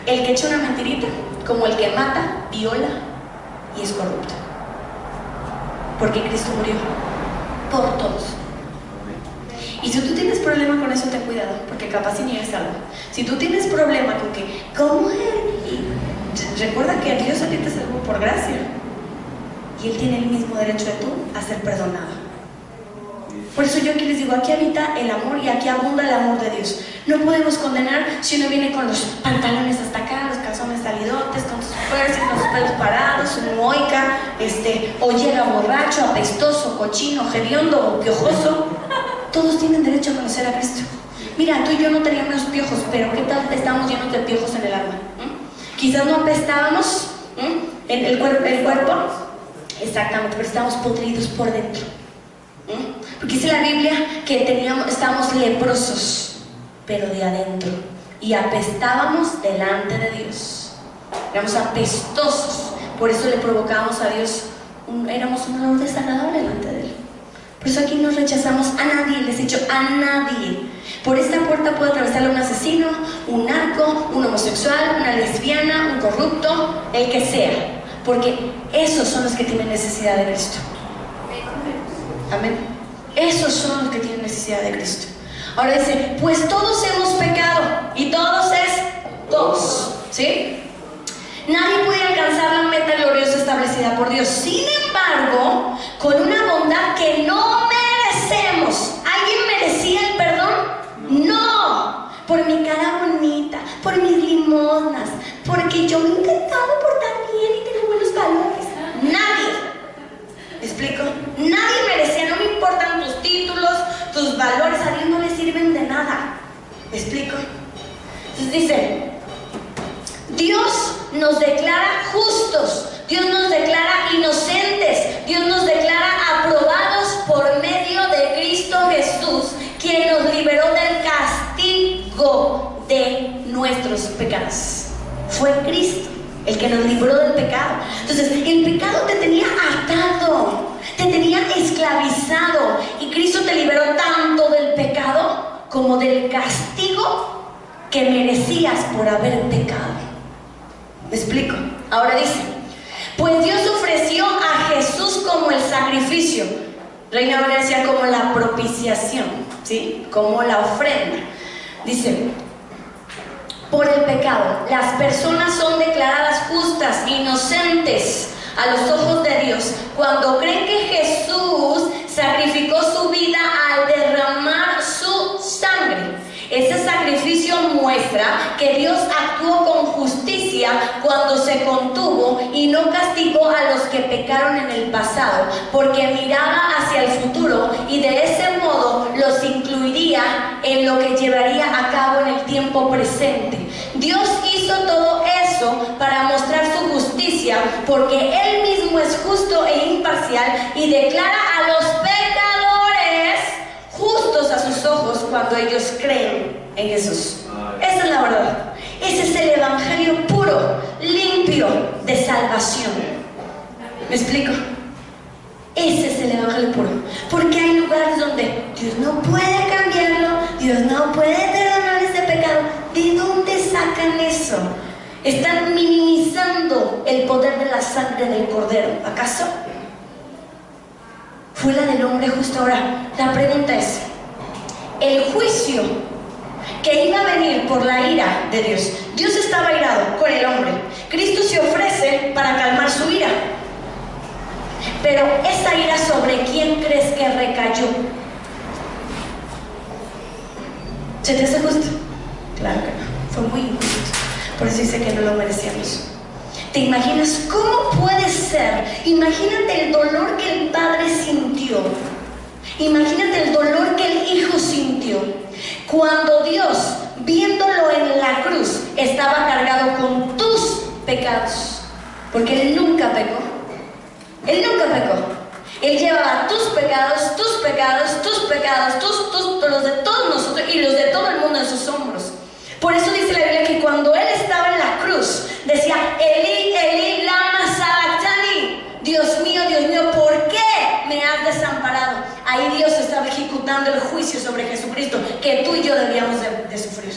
El que echa una mentirita, como el que mata, viola y es corrupto. Porque Cristo murió por todos. Y si tú tienes problema con eso, ten cuidado, porque capaz si niegas algo. Si tú tienes problema con que, ¿cómo es? Recuerda que Dios a ti te salvó por gracia. Y Él tiene el mismo derecho de tú a ser perdonado. Por eso yo aquí les digo, aquí habita el amor y aquí abunda el amor de Dios. No podemos condenar si uno viene con los pantalones hasta acá, los calzones salidotes, con sus fuerzas, con sus pelos parados, su moica, o llega borracho, apestoso, cochino, hediondo o piojoso. Todos tienen derecho a conocer a Cristo. Mira, tú y yo no teníamos piojos, pero ¿qué tal estábamos llenos de piojos en el alma? Quizás no apestábamos en el cuerpo, exactamente, pero estábamos podridos por dentro. Porque dice la Biblia que estábamos leprosos, pero de adentro, y apestábamos delante de Dios. Éramos apestosos, por eso le provocábamos a Dios, éramos un olor desagradable delante de Él. Por eso aquí no rechazamos a nadie, les he dicho a nadie. Por esta puerta puede atravesar un asesino, un narco, un homosexual, una lesbiana, un corrupto, el que sea, porque esos son los que tienen necesidad de Cristo. Amén. Esos son los que tienen necesidad de Cristo. Ahora dice, pues todos hemos pecado, y todos es todos, ¿sí? Nadie puede alcanzar la meta gloriosa establecida por Dios. Sin embargo, con una bondad que no merecemos. ¿Alguien merecía el perdón? No. Por mi cara bonita, por mis limosnas, porque yo me he intentado portar bien y tengo buenos valores. Nadie. ¿Me explico? Nadie merecía, no me importan tus títulos, tus valores, a Dios no le sirven de nada. ¿Me explico? Entonces dice, Dios nos declara justos, Dios nos declara inocentes, Dios nos declara aprobados por medio de Cristo Jesús, quien nos liberó del castigo de nuestros pecados. Fue Cristo el que nos libró del pecado. Entonces, el pecado te tenía atado, te tenía esclavizado, y Cristo te liberó tanto del pecado como del castigo que merecías por haber pecado. ¿Me explico? Ahora dice, pues Dios ofreció a Jesús como el sacrificio. Reina Valera decía como la propiciación, ¿sí? Como la ofrenda. Dice, por el pecado, las personas son declaradas justas, inocentes a los ojos de Dios cuando creen que Jesús sacrificó su vida al derramar su sangre. Ese sacrificio muestra que Dios actuó con justicia cuando se contuvo y no castigó a los que pecaron en el pasado, porque miraba hacia el futuro y de ese modo los incluiría en lo que llevaría a cabo en el tiempo presente. Dios hizo todo eso para mostrar su justicia, porque Él mismo es justo e imparcial y declara a los pecadores justos a sus ojos cuando ellos creen en Jesús. Esa es la verdad. Ese es el evangelio puro, limpio, de salvación. ¿Me explico? Ese es el evangelio puro. Porque hay lugares donde Dios no puede cambiarlo, Dios no puede perdonar ese pecado. ¿De dónde sacan eso? Están minimizando el poder de la sangre del Cordero. ¿Acaso? Fue la del hombre justo. Ahora, la pregunta es, el juicio que iba a venir por la ira de Dios. Dios estaba airado con el hombre. Cristo se ofrece para calmar su ira. Pero esa ira, ¿sobre quién crees que recayó? ¿Se te hace justo? Claro que no. Fue muy injusto. Por eso dice que no lo merecíamos. ¿Te imaginas cómo puede ser? Imagínate el dolor que el Padre sintió. Imagínate el dolor que el Hijo sintió. Cuando Dios, viéndolo en la cruz, estaba cargado con tus pecados. Porque Él nunca pecó. Él nunca pecó. Él llevaba tus pecados, tus pecados, tus pecados, los de todos nosotros y los de todo el mundo en sus hombros. Por eso dice la Biblia que cuando Él estaba en la cruz, decía, Eli, Eli, lama sabachthani. Dios mío, ¿por qué me has desamparado? Ahí Dios estaba ejecutando el juicio sobre Jesucristo que tú y yo debíamos de sufrir.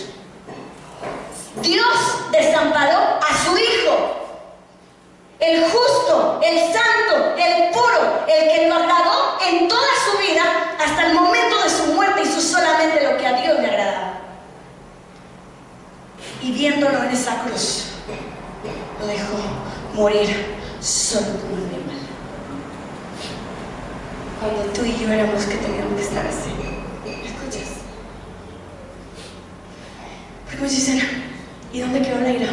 Dios desamparó a su Hijo. El justo, el santo, el puro, el que lo agradó en toda su vida hasta el momento de su muerte, hizo solamente lo que a Dios le agradaba. Y viéndolo en esa cruz, lo dejó morir solo como un animal. Cuando tú y yo éramos que teníamos que estar así. ¿Me escuchas? Porque muchos dicen, ¿y dónde quedó la ira?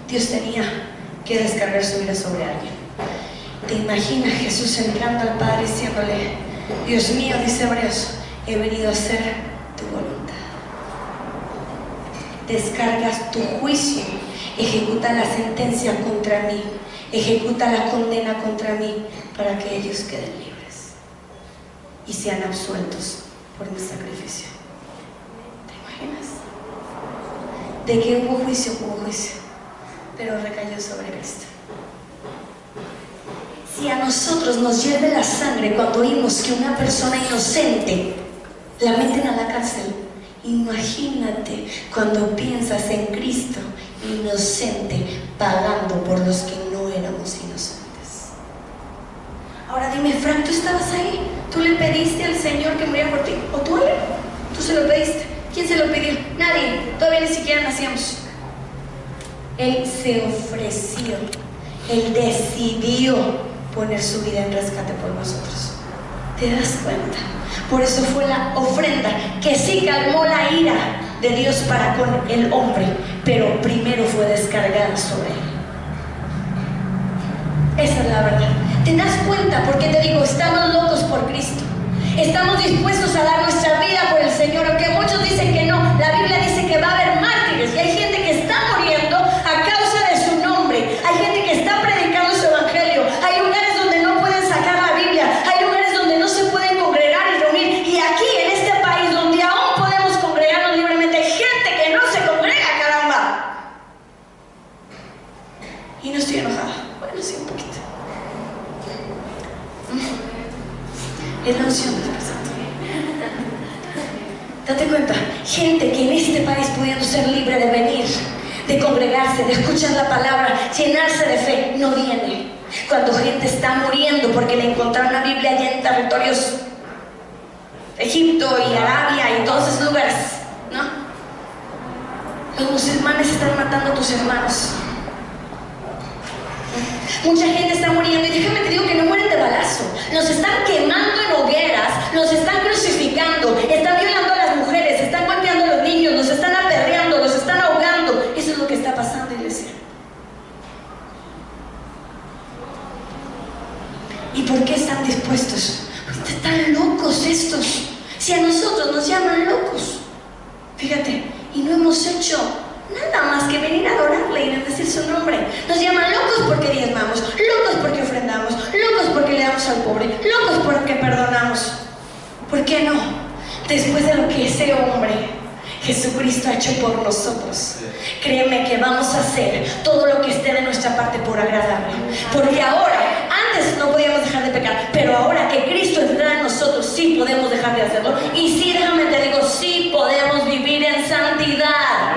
Dios tenía que descargar su ira sobre alguien. ¿Te imaginas Jesús entrando al Padre diciéndole, Dios mío, dice Hebreos, he venido a hacer tu voluntad? Descargas tu juicio, ejecuta la sentencia contra mí, ejecuta la condena contra mí para que ellos queden libres y sean absueltos por mi sacrificio. ¿Te imaginas? De que hubo juicio, pero recayó sobre Cristo. Si a nosotros nos hierve la sangre cuando oímos que una persona inocente la meten a la cárcel, imagínate cuando piensas en Cristo inocente pagando por los que no éramos inocentes. Ahora dime, Frank, ¿tú estabas ahí? ¿Tú le pediste al Señor que muriera por ti? ¿O tú a Él? ¿Tú se lo pediste? ¿Quién se lo pidió? Nadie. Todavía ni siquiera nacíamos. Él se ofreció. Él decidió poner su vida en rescate por nosotros. ¿Te das cuenta? Por eso fue la ofrenda que sí calmó la ira de Dios para con el hombre, pero primero fue descargada sobre él. Esa es la verdad. ¿Te das cuenta? Porque te digo, estamos locos por Cristo. Estamos dispuestos a dar nuestra vida por el Señor, aunque muchos dicen que no. La Biblia dice que va a haber mártires y hay gente que está muriendo a causa de su nombre. Hay gente que está predicando su evangelio. Hay lugares donde no pueden sacar la Biblia. Hay lugares donde no se pueden congregar y reunir. Y aquí, en este país, donde aún podemos congregarnos libremente, hay gente que no se congrega, caramba. Y no estoy enojada. Bueno, sí, un poquito. Es la unción del Santo. Date cuenta, gente que en este país, pudiendo ser libre de venir, de congregarse, de escuchar la palabra, llenarse de fe, no viene. Cuando gente está muriendo porque le encontraron la Biblia allá en territorios de Egipto y Arabia y todos esos lugares, ¿no? Los musulmanes están matando a tus hermanos. Mucha gente está muriendo y déjame te digo que no mueren de balazo. Los están quemando en hogueras, los están crucificando, están violando a las mujeres, están golpeando a los niños, los están apedreando, los están ahogando. Eso es lo que está pasando, iglesia. ¿Y por qué están dispuestos? Porque están locos estos. Si a nosotros nos llaman locos, fíjate, y no hemos hecho nada más que venir a adorarle y bendecir su nombre. Nos llaman locos porque diezmamos, locos porque ofrendamos, locos porque le damos al pobre, locos porque perdonamos. ¿Por qué no? Después de lo que ese hombre, Jesucristo, ha hecho por nosotros, créeme que vamos a hacer todo lo que esté de nuestra parte por agradarle. Porque ahora, antes no podíamos dejar de pecar, pero ahora que Cristo entra en nosotros, sí podemos dejar de hacerlo. Y sí, déjame te digo, sí podemos vivir en santidad.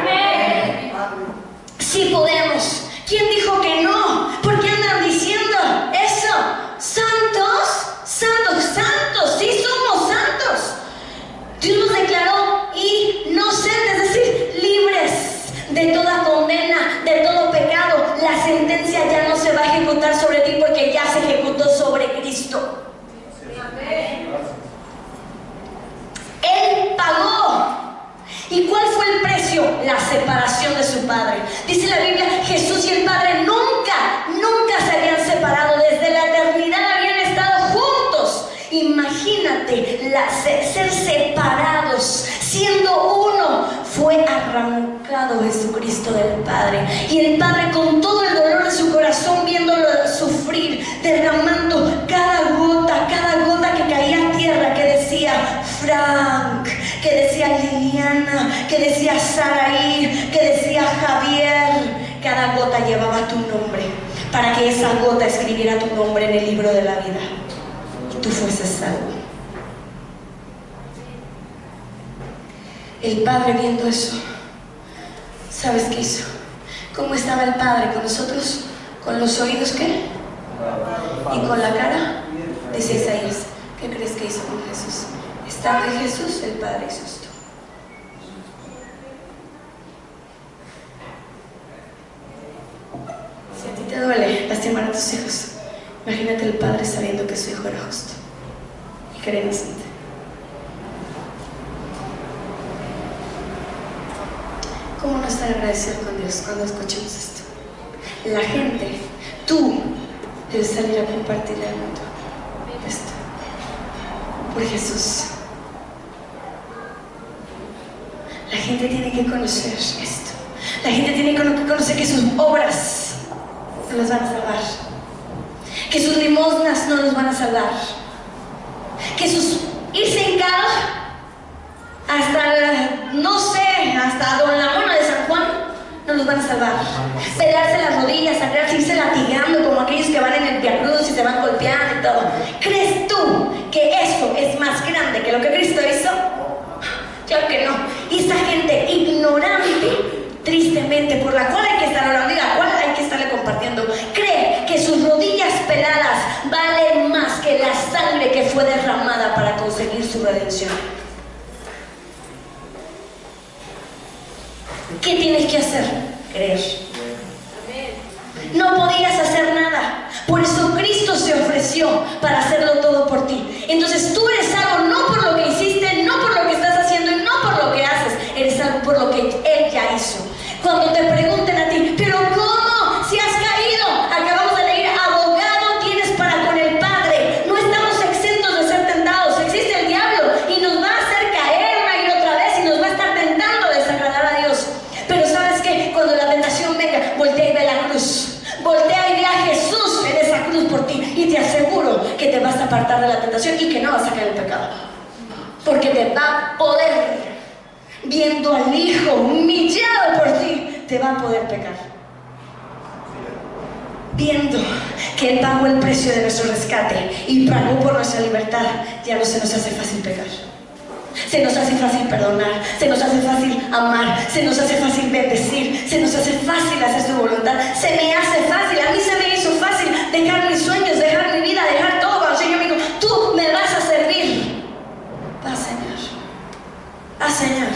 Sí Sí podemos. ¿Quién dijo que no? ¿Por qué andan diciendo eso? Santos, santos, santos, sí somos santos. Dios nos declaró inocentes, es decir, libres de toda condena, de todo pecado. La sentencia ya no se va a ejecutar sobre ti porque ya se ejecutó sobre Cristo. Él pagó. ¿Y cuál fue el precio? La separación de su Padre. Dice la Biblia, Jesús y el Padre nunca se habían separado. Desde la eternidad habían estado juntos. Imagínate ser separados, siendo uno. Fue arrancado Jesucristo del Padre. Y el Padre, con todo el dolor de su corazón, viéndolo sufrir, derramando cada gota que caía a tierra, que decía Frank, que decía Liliana, que decía Saraí, que decía Javier. Cada gota llevaba tu nombre, para que esa gota escribiera tu nombre en el libro de la vida y tú fueses salvo. El Padre, viendo eso, ¿sabes qué hizo? ¿Cómo estaba el Padre con nosotros? ¿Con los oídos qué? ¿Y con la cara? Dice Isaías. ¿Qué crees que hizo con Jesús? Estando en Jesús, el Padre hizo esto. Si a ti te duele lastimar a tus hijos, imagínate el Padre sabiendo que su hijo era justo y que era inocente. ¿Cómo no estar agradecido con Dios cuando escuchamos esto? La gente, tú, debes salir a compartirle al mundo esto. Por Jesús. La gente tiene que conocer esto. La gente tiene que conocer que sus obras no los van a salvar. Que sus limosnas no los van a salvar. Que sus irse en carro hasta, no sé, hasta Don la Mona de San Juan no los van a salvar. Pelarse las rodillas, sangrarse, irse latigando como aquellos que van en el Via Cruz y se van golpeando y todo. ¿Crees tú que eso es más grande que lo que Cristo hizo? Claro que no. Y esa gente ignorante, tristemente, por la cual hay que estar orando y la cual hay que estarle compartiendo, cree que sus rodillas peladas valen más que la sangre que fue derramada para conseguir su redención. ¿Qué tienes que hacer? Creer. No podías hacer nada. Por eso Cristo se ofreció para hacerlo todo por ti. Entonces tú eres salvo no por lo que hiciste, no por lo que estás haciendo y no por lo que haces. Eres salvo por lo que Él ya hizo. Cuando te pregunten a ti, ¿pero cómo? Si has caído. Acabamos de leer, abogado tienes para con el Padre. No estamos exentos de ser tentados. Existe el diablo y nos va a hacer caer una y otra vez y nos va a estar tentando a desagradar a Dios. Pero ¿sabes qué? Cuando la tentación venga, voltea y ve la cruz. Voltea y ve a Jesús en esa cruz por ti. Y te aseguro que te vas a apartar de la tentación y que no vas a caer en pecado. Porque te va a poder, viendo al Hijo humillado por ti, te va a poder pecar. Viendo que Él pagó el precio de nuestro rescate y pagó por nuestra libertad, ya no se nos hace fácil pecar. Se nos hace fácil perdonar, se nos hace fácil amar, se nos hace fácil bendecir, se nos hace fácil hacer su voluntad. Se me hace fácil, a mí se me hizo fácil dejar mis sueños, dejar mi vida, dejar todo. Cuando el Señor me dijo, tú me vas a servir. Va, Señor. Ah, Señor.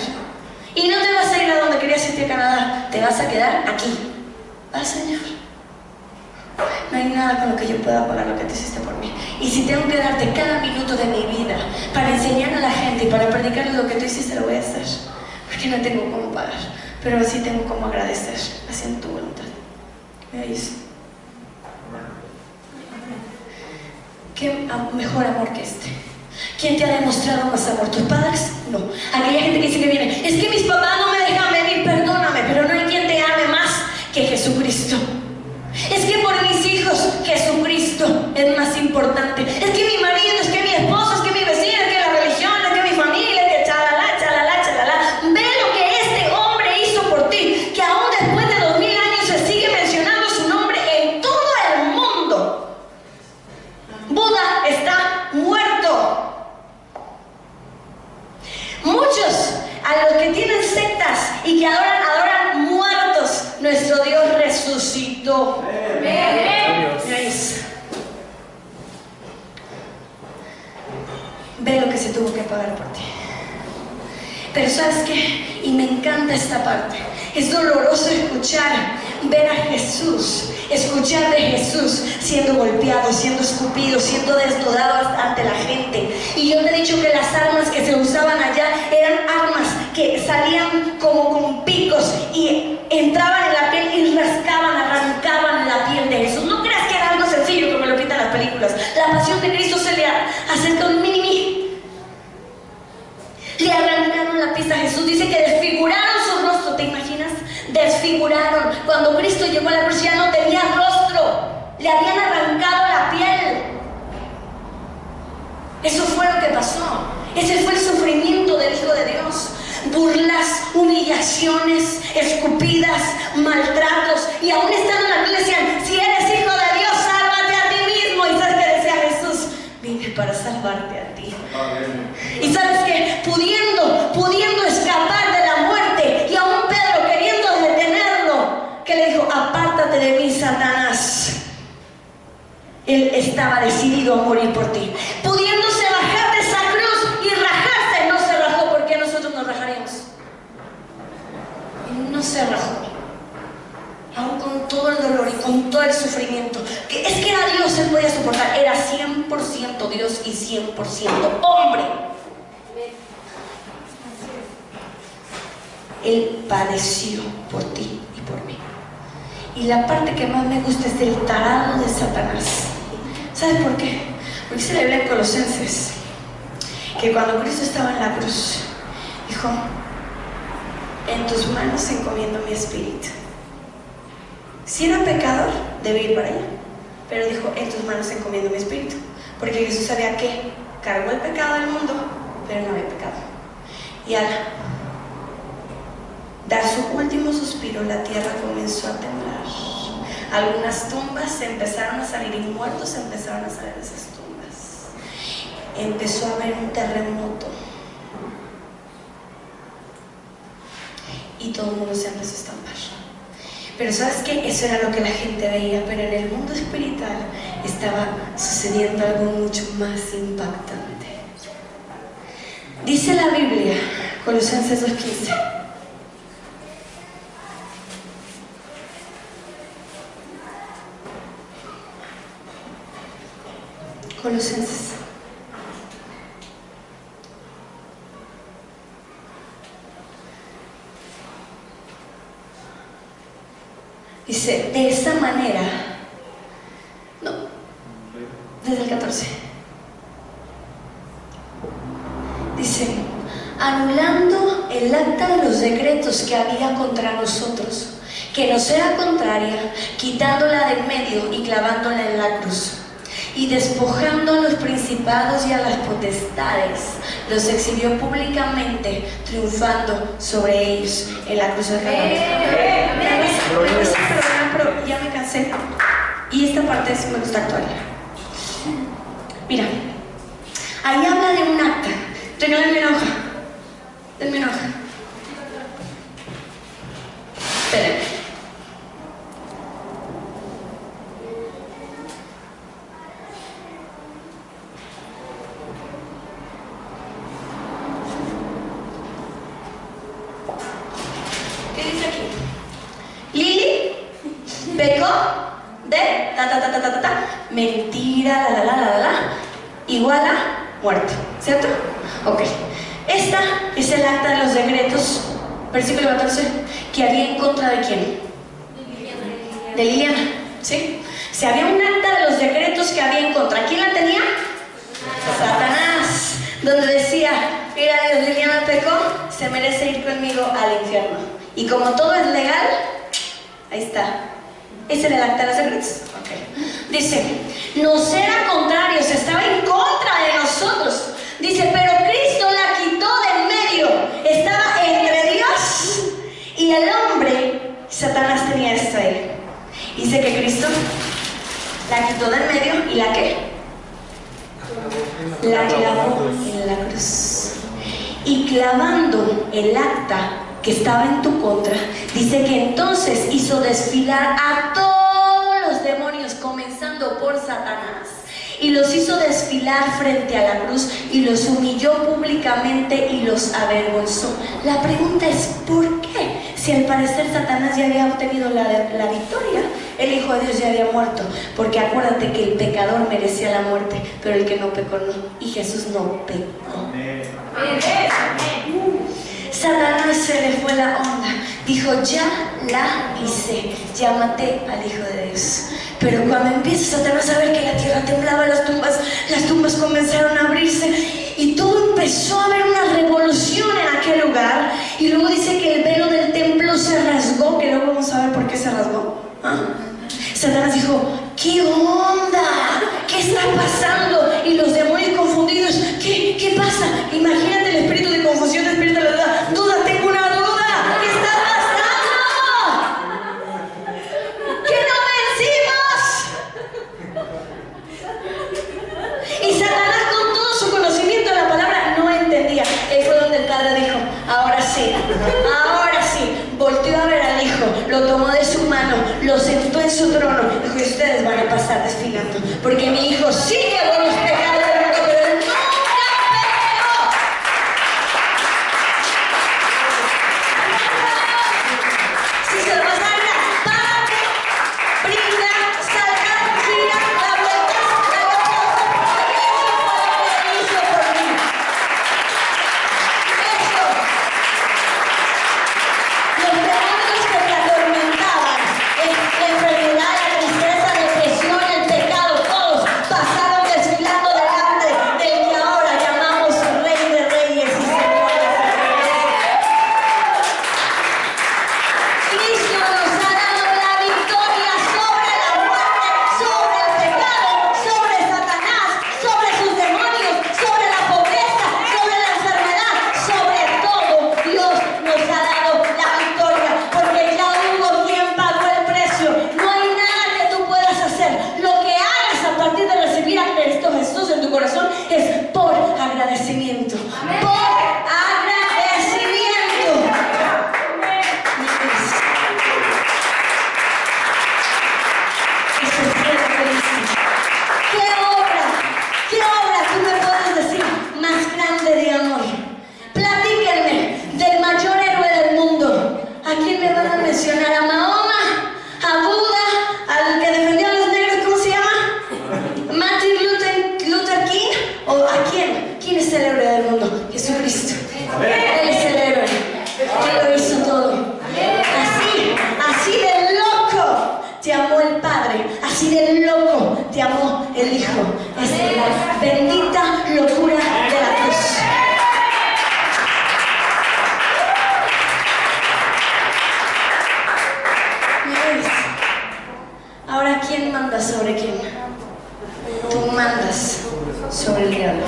Y no te vas a ir a donde querías irte a Canadá, te vas a quedar aquí. Va, Señor. No hay nada con lo que yo pueda pagar lo que te hiciste por mí. Y si tengo que darte cada minuto de mi vida para enseñar a la gente y para predicarles lo que tú hiciste, lo voy a hacer. Porque no tengo cómo pagar, pero sí tengo cómo agradecer, haciendo tu voluntad. ¿Me oyes? ¿Qué mejor amor que este? ¿Quién te ha demostrado más amor? ¿Tus padres? No. Aquella gente que dice que viene, es que mis papás no me dejan venir, perdóname, pero no hay quien te ame más que Jesucristo. Es que por mis hijos, Jesucristo es más importante. Es que mi marido, es que mi esposo, es que mi vecino, es que la religión, es que mi familia, es que chalala, chalala, chalala. Ve lo que este hombre hizo por ti, que aún después de 2000 años se sigue mencionando su nombre en todo el mundo. Buda está muerto. Muchos, a los que tienen sectas y que adoran pagó. Dios. Mira eso. Ve lo que se tuvo que pagar por ti. Pero ¿sabes qué? Y me encanta esta parte. Es doloroso escuchar, ver a Jesús, escuchar de Jesús siendo golpeado, siendo escupido, siendo desnudado ante la gente. Y yo te he dicho que las armas que se usaban allá eran armas que salían como con picos y entraban en la piel y rascaban, arrancaban la piel de Jesús. No creas que era algo sencillo como lo pintan las películas. La pasión de Cristo se le acerca un mini. Le arrancaron la pieza a Jesús. Dice que desfiguraron su rostro. ¿Te imaginas? Desfiguraron. Cuando Cristo llegó a la cruz ya no tenía rostro. Le habían arrancado la piel. Eso fue lo que pasó. Ese fue el sufrimiento del Hijo de Dios. Burlas, humillaciones, escupidas, maltratos. Y aún estando en la cruz decían: si eres Hijo de Dios, sálvate a ti mismo. ¿Y sabes qué decía Jesús? Vine para salvarte a ti. Y sabes que pudiendo escapar de la muerte, y aún Pedro queriendo detenerlo, que le dijo: apártate de mí, Satanás. Él estaba decidido a morir por ti. Pudiéndose bajar de esa cruz y rajarse, no se rajó. ¿Por qué nosotros nos rajaríamos? Y no se rajó, aún con todo el dolor y con todo el sufrimiento. Que es que era Dios, él podía soportar. Era 100% Dios y 100% hombre. Él padeció por ti y por mí. Y la parte que más me gusta es el tarado de Satanás. ¿Sabes por qué? Porque se le ve en Colosenses que cuando Cristo estaba en la cruz dijo: en tus manos encomiendo mi espíritu. Si era pecador, debe ir para allá, pero dijo: en tus manos encomiendo mi espíritu, porque Jesús sabía que cargó el pecado del mundo, pero no había pecado. Y al dar su último suspiro, la tierra comenzó a temblar. Algunas tumbas empezaron a salir y muertos empezaron a salir de esas tumbas. Empezó a haber un terremoto y todo el mundo se empezó a estampar. Pero ¿sabes qué? Eso era lo que la gente veía, pero en el mundo espiritual estaba sucediendo algo mucho más impactante. Dice la Biblia, Colosenses 2:15. Colosenses. Dice: de esa manera, no, desde el 14. Dice: anulando el acta de los decretos que había contra nosotros, que nos era contraria, quitándola de en medio y clavándola en la cruz. Y despojando a los principados y a las potestades, los exhibió públicamente, triunfando sobre ellos en la cruz del Calvario. Pero ya me cansé. Y esta parte sí me gusta actuar. Mira, ahí habla de un acta. Regálame una hoja. Denme una hoja. Esperen. Pecó de mentira, igual a muerte, ¿cierto? Ok. Esta es el acta de los decretos, versículo 14, que había en contra de quién? De Liliana, ¿sí? Si había un acta de los decretos que había en contra, ¿quién la tenía? Satanás, donde decía: mira, Liliana pecó, se merece ir conmigo al infierno. Y como todo es legal, ahí está. Ese era el acta de los decretos. Okay. Dice: nos era contrario, estaba en contra de nosotros. Dice: pero Cristo la quitó de en medio. Estaba entre Dios y el hombre. Satanás tenía esto ahí. Dice que Cristo la quitó de en medio y la ¿qué? La clavó en la cruz. Y clavando el acta que estaba en tu contra, dice que entonces hizo desfilar a todos y los hizo desfilar frente a la cruz y los humilló públicamente y los avergonzó. La pregunta es ¿por qué? Si al parecer Satanás ya había obtenido la victoria, el Hijo de Dios ya había muerto, porque acuérdate que el pecador merecía la muerte, pero el que no pecó no, y Jesús no pecó. Satanás se le fue la onda, dijo ya la hice, ya maté al Hijo de Dios. Pero cuando empieza Satanás a ver que la tierra temblaba, las tumbas comenzaron a abrirse y todo empezó a haber una revolución en aquel lugar. Y luego dice que el velo del templo se rasgó, que luego vamos a ver por qué se rasgó. Satanás dijo, ¿qué onda? ¿Qué está pasando? Y los demonios confundidos, ¿qué pasa? Imagínate el espíritu de confusión, el espíritu de la duda. Duda, tengo una duda. ¿Qué está pasando? ¿Que no vencimos? Y Satanás, con todo su conocimiento de la palabra, no entendía. Ahí fue donde el Padre dijo, ahora sí. Volteó a ver al Hijo, lo tomó de su mano, lo sentó en su trono. Dijo, y ustedes van a pasar desfilando, porque mi Hijo sí llevó los pecados del mundo, pero él nunca pecó. Si se lo vas a dar, párate, brinda, salta, gira, da vueltas, da vueltas. Eso hizo por mí. Eso. Los demonios que te atormentaban, la enfermedad, la tristeza, la depresión, el pecado, todos pasaron desfilando delante del que ahora llamamos Rey de Reyes y Señor de Señores. Cristo nos ha dado la victoria sobre la muerte, sobre el pecado, sobre Satanás, sobre sus demonios, sobre la pobreza, sobre la enfermedad, sobre todo. Dios nos ha dado la victoria, porque ya hubo quien pagó el precio. No hay nada que tú puedas hacer. Lo que hagas a partir de recibir a Cristo Jesús en tu corazón es por agradecimiento. Por agradecimiento. Eso fue Cristo. ¿Qué obra tú me puedes decir más grande de amor? Platíquenme del mayor héroe del mundo. ¿A quién me van a mencionar? ¿A Mahoma? ¿A Buda? ¿Al que defendió a los negros? ¿Cómo se llama? ¿Martin Luther King? ¿O a quién? ¿Quién es el héroe del mundo? Jesucristo. Él es el héroe. Él lo hizo todo. Así de loco te amó el Padre. Así de loco te amó el Hijo. Es la bendita locura de la cruz. Ahora, ¿quién manda sobre quién? Tú mandas sobre el diablo.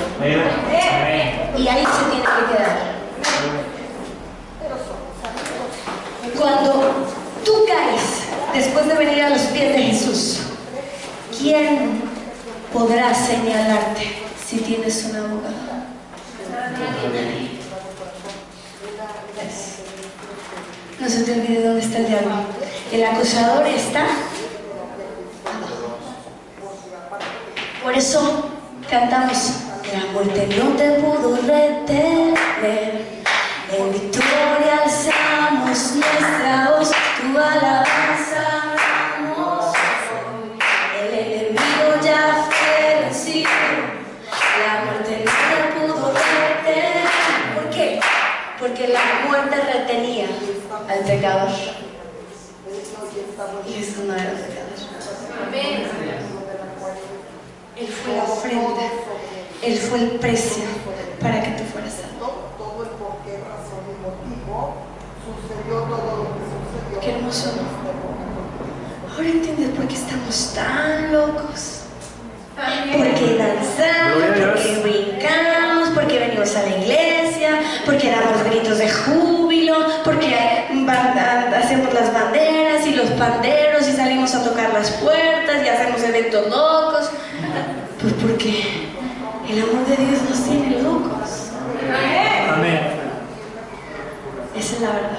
Y ahí se tiene que quedar. Cuando tú caes, después de venir a los pies de Jesús, ¿quién podrá señalarte si tienes un abogado? No se te olvide dónde está el diablo. El acusador está abajo. Por eso cantamos: la muerte no te pudo retener, en victoria alzamos nuestra voz, tu alabanza damos hoy. El enemigo ya fue vencido, la muerte no te pudo retener. ¿Por qué? Porque la muerte retenía al pecador. Y Jesús no era pecador. Amén. Él fue la ofrenda, Él fue el precio para que tú fueras salvo. Todo el por qué razón y motivo sucedió todo lo que sucedió. Qué hermoso, ¿no? Ahora entiendes por qué estamos tan locos. Porque danzamos, porque brincamos, porque venimos a la iglesia, porque damos gritos de júbilo, porque hacemos las banderas y los panderos y salimos a tocar las puertas y hacemos eventos locos. Pues porque el amor de Dios nos tiene locos. Amén. Esa es la verdad.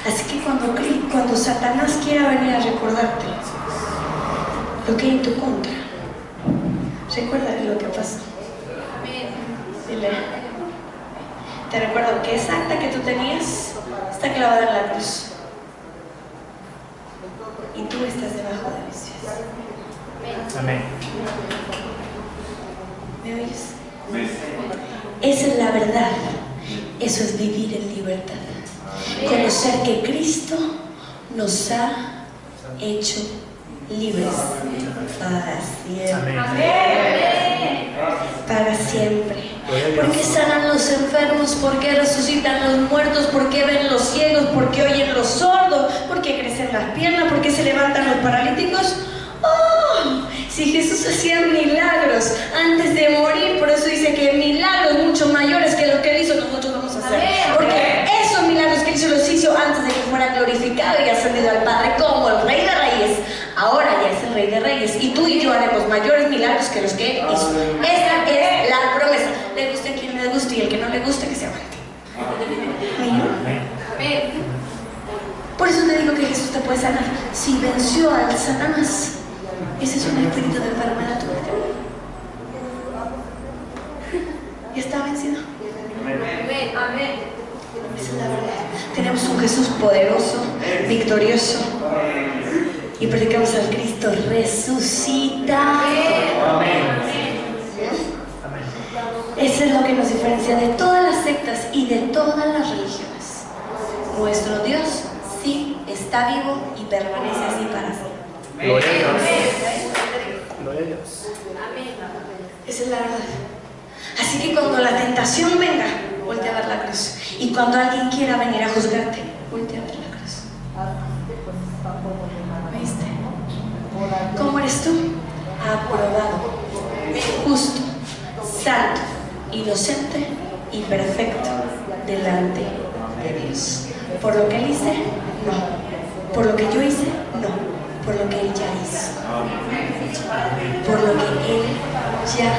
Así que cuando Satanás quiera venir a recordarte lo que hay en tu contra, Recuerda lo que pasó. Amén. Dile. Te recuerdo que esa acta que tú tenías está clavada en la cruz. Y tú estás debajo de mis pies. Amén. ¿Me oyes? Esa es la verdad. Eso es vivir en libertad. Conocer que Cristo nos ha hecho libres para siempre. Amén. Para siempre. ¿Por qué sanan los enfermos? ¿Por qué resucitan los muertos? ¿Por qué ven los ciegos? ¿Por qué oyen los sordos? ¿Por qué crecen las piernas? ¿Por qué se levantan los paralíticos? ¡Oh! Si Jesús hacía milagros antes de morir, por eso dice que milagros mucho mayores que los que él hizo, nosotros vamos a hacer. Porque esos milagros que él hizo los hizo antes de que fuera glorificado y ascendido al Padre como el Rey de Reyes. Ahora ya es el Rey de Reyes. Y tú y yo haremos mayores milagros que los que él hizo. Esa es la promesa. Le guste a quien le guste y el que no le guste que se aguante. Amén. Por eso te digo que Jesús te puede sanar. Si venció al Satanás, ese es un espíritu de enfermedad tuya. Y está vencido. Amén. Amén. Esa es la verdad. Tenemos un Jesús poderoso, victorioso. Y predicamos al Cristo resucitado. Eso es lo que nos diferencia de todas las sectas y de todas las religiones. Nuestro Dios sí está vivo y permanece así para siempre. Gloria a Dios. Gloria a Dios. Amén. Esa es la verdad. Así que cuando la tentación venga, voltea a ver la cruz. Y cuando alguien quiera venir a juzgarte, voltea a ver la cruz. ¿Viste? ¿Cómo eres tú? Aprobado, justo, santo, inocente y perfecto delante de Dios. Por lo que él hice, no. Por lo que yo hice, no. Por lo que él ya hizo. Por lo que él ya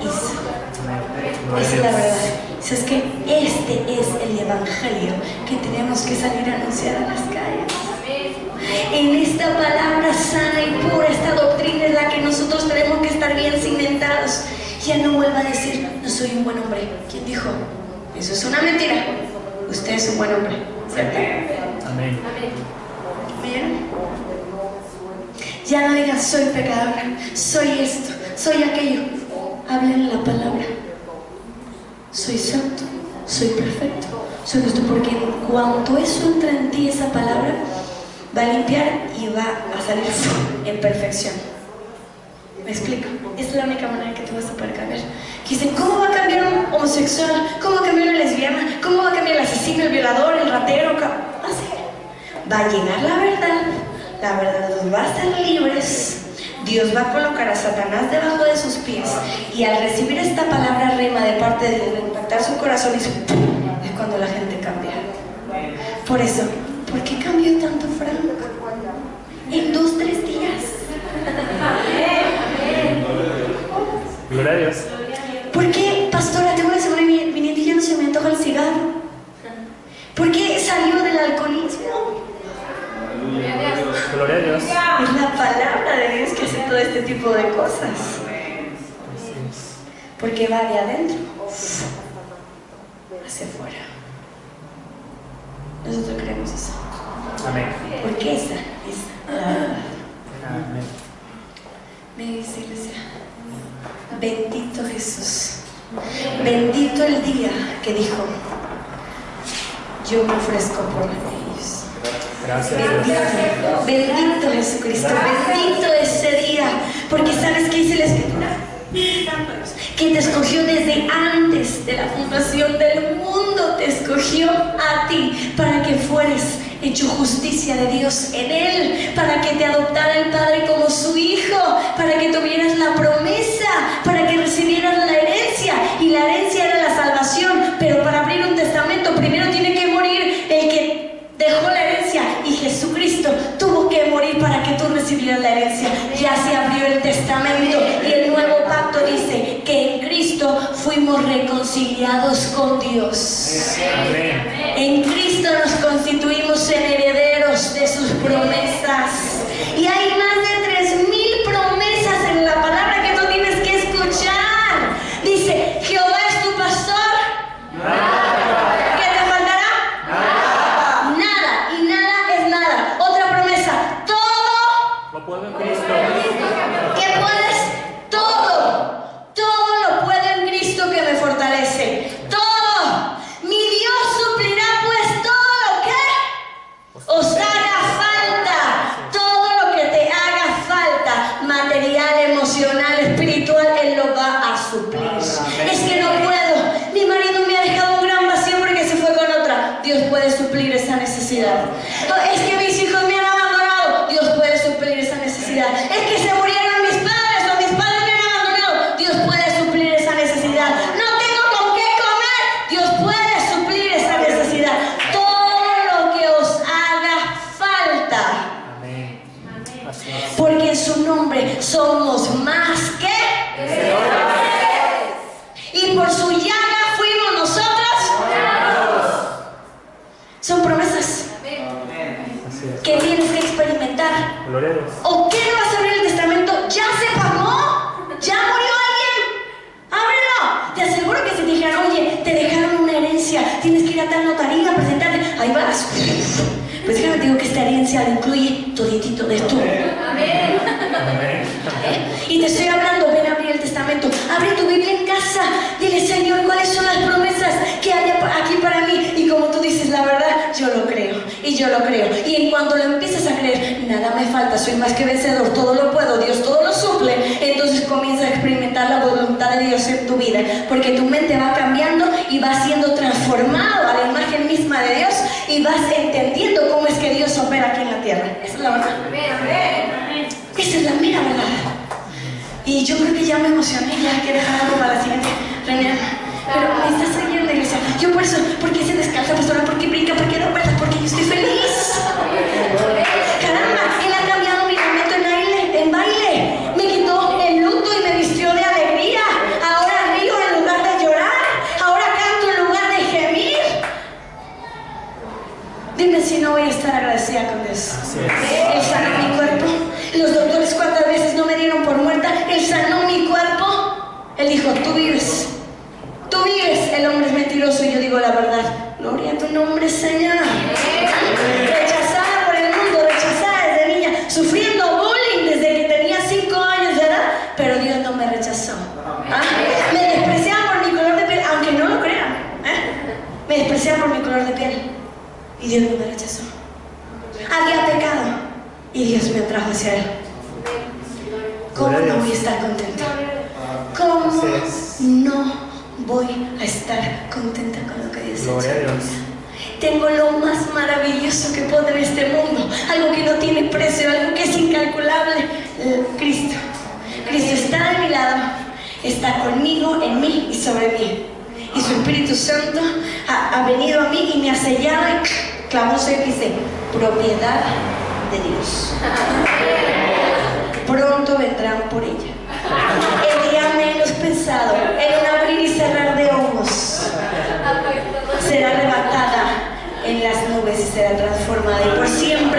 hizo. Esa es la verdad. Es que este es el evangelio que tenemos que salir a anunciar en las calles. En esta palabra sana y pura, esta doctrina es la que nosotros tenemos que estar bien cimentados. Ya no vuelva a decir, no soy un buen hombre. ¿Quién dijo? Eso es una mentira. Usted es un buen hombre, ¿cierto? Amén. ¿Vieron? Ya no digan, soy pecadora, soy esto, soy aquello. Hablen la palabra. Soy santo, soy perfecto, soy justo, porque en cuanto eso entra en ti, esa palabra va a limpiar y va a salir en perfección. ¿Me explico? Esa es la única manera que tú vas a poder cambiar. Que dicen, ¿cómo va a cambiar un homosexual? ¿Cómo va a cambiar una lesbiana? ¿Cómo va a cambiar el asesino, el violador, el ratero? Así. Va a llegar la verdad los va a hacer libres. Dios va a colocar a Satanás debajo de sus pies, y al recibir esta palabra rema de parte de Dios, va a impactar su corazón y es cuando la gente cambia. Por eso, ¿por qué cambió tanto Frank? En 2-3 días. Gloria a Dios. ¿Por qué, pastora, tengo una semana viniendo y ya no se me antoja el cigarro? ¿Por qué salió del alcoholismo? Gloria a Dios. Es la palabra de Dios que hace todo este tipo de cosas. Porque va de adentro hacia afuera. Nosotros creemos eso. Amén. Porque esa es la verdad. Amén. Me dice iglesia, bendito Jesús. Bendito el día que dijo, yo me ofrezco por ellos. Gracias, Dios. Bendito Jesucristo, bendito ese día, porque sabes que dice la Escritura, que te escogió desde antes de la fundación del mundo, te escogió a ti para que fueres hecho justicia de Dios en Él, para que te adoptara el Padre como su hijo, para que tuvieras la promesa, para que recibieras la herencia, y la herencia era la salvación. Pero para abrir un testamento primero tiene que morir el que dejó la herencia, y Jesucristo tuvo que morir para que tú recibieras la herencia. Ya se abrió el testamento y el nuevo pacto dice que en Cristo fuimos reconciliados con Dios. Amén. En Cristo nos constituimos en herederos de sus promesas. Y hay más de 3,000 promesas en la palabra que tú tienes que nombre somos más que y por su llaga fuimos nosotros. Son promesas que tienes que experimentar. ¿O qué no vas a abrir el testamento? ¡Ya se pagó! ¡Ya murió alguien! ¡Ábrelo! Te aseguro que si te dijeran, oye, te dejaron una herencia, tienes que ir a tal notaría a presentarte, ahí vas. Pues déjame te digo que esta herencia incluye toditito de esto. Y te estoy hablando, ven a abrir el testamento, abre tu Biblia en casa, dile, Señor, ¿cuáles son las promesas que hay aquí para mí? Y como tú dices, la verdad, yo lo creo, y yo lo creo. Y en cuanto lo empiezas a creer, nada me falta, soy más que vencedor, todo lo puedo, Dios todo lo suple. Entonces comienzas a experimentar la voluntad de Dios en tu vida, porque tu mente va cambiando y va siendo transformado a la imagen misma de Dios, y vas entendiendo cómo es que Dios opera aquí en la tierra. Esa es la verdad. Esa es la mera verdad. Y yo creo que ya me emocioné, ya hay que dejar algo para la siguiente reunión. Pero me estás siguiendo, iglesia. Yo por eso, porque se descalza, pastora, porque brinca, porque da vueltas, porque yo estoy feliz. Caramba, Él ha cambiado mi momento en baile. Me quitó el luto y me vistió de alegría. Ahora río en lugar de llorar. Ahora canto en lugar de gemir. Dime si no voy a estar agradecida con Dios. Él sanó mi cuerpo. Los doctores, ¿cuántas veces no me dieron por muerta? Él sanó mi cuerpo. Él dijo, tú vives. Tú vives. El hombre es mentiroso y yo digo la verdad. Gloria a tu nombre, Señor. Rechazada por el mundo, rechazada desde niña, sufriendo bullying desde que tenía 5 años de edad, pero Dios no me rechazó. Me despreciaban por mi color de piel, aunque no lo crean. Me despreciaban por mi color de piel y Dios no me rechazó. Había pecado y Dios me atrajo hacia Él. ¿Cómo no voy a estar contenta? ¿Cómo no voy a estar contenta con lo que Dios ha hecho? Tengo lo más maravilloso que puedo en este mundo, algo que no tiene precio, algo que es incalculable. Cristo. Cristo está de mi lado, está conmigo, en mí y sobre mí. Y su Espíritu Santo ha venido a mí y me ha sellado y clamó y dice, propiedad de Dios. Pronto vendrán por ella. El día menos pensado, en un abrir y cerrar de ojos, será arrebatada en las nubes y será transformada y por siempre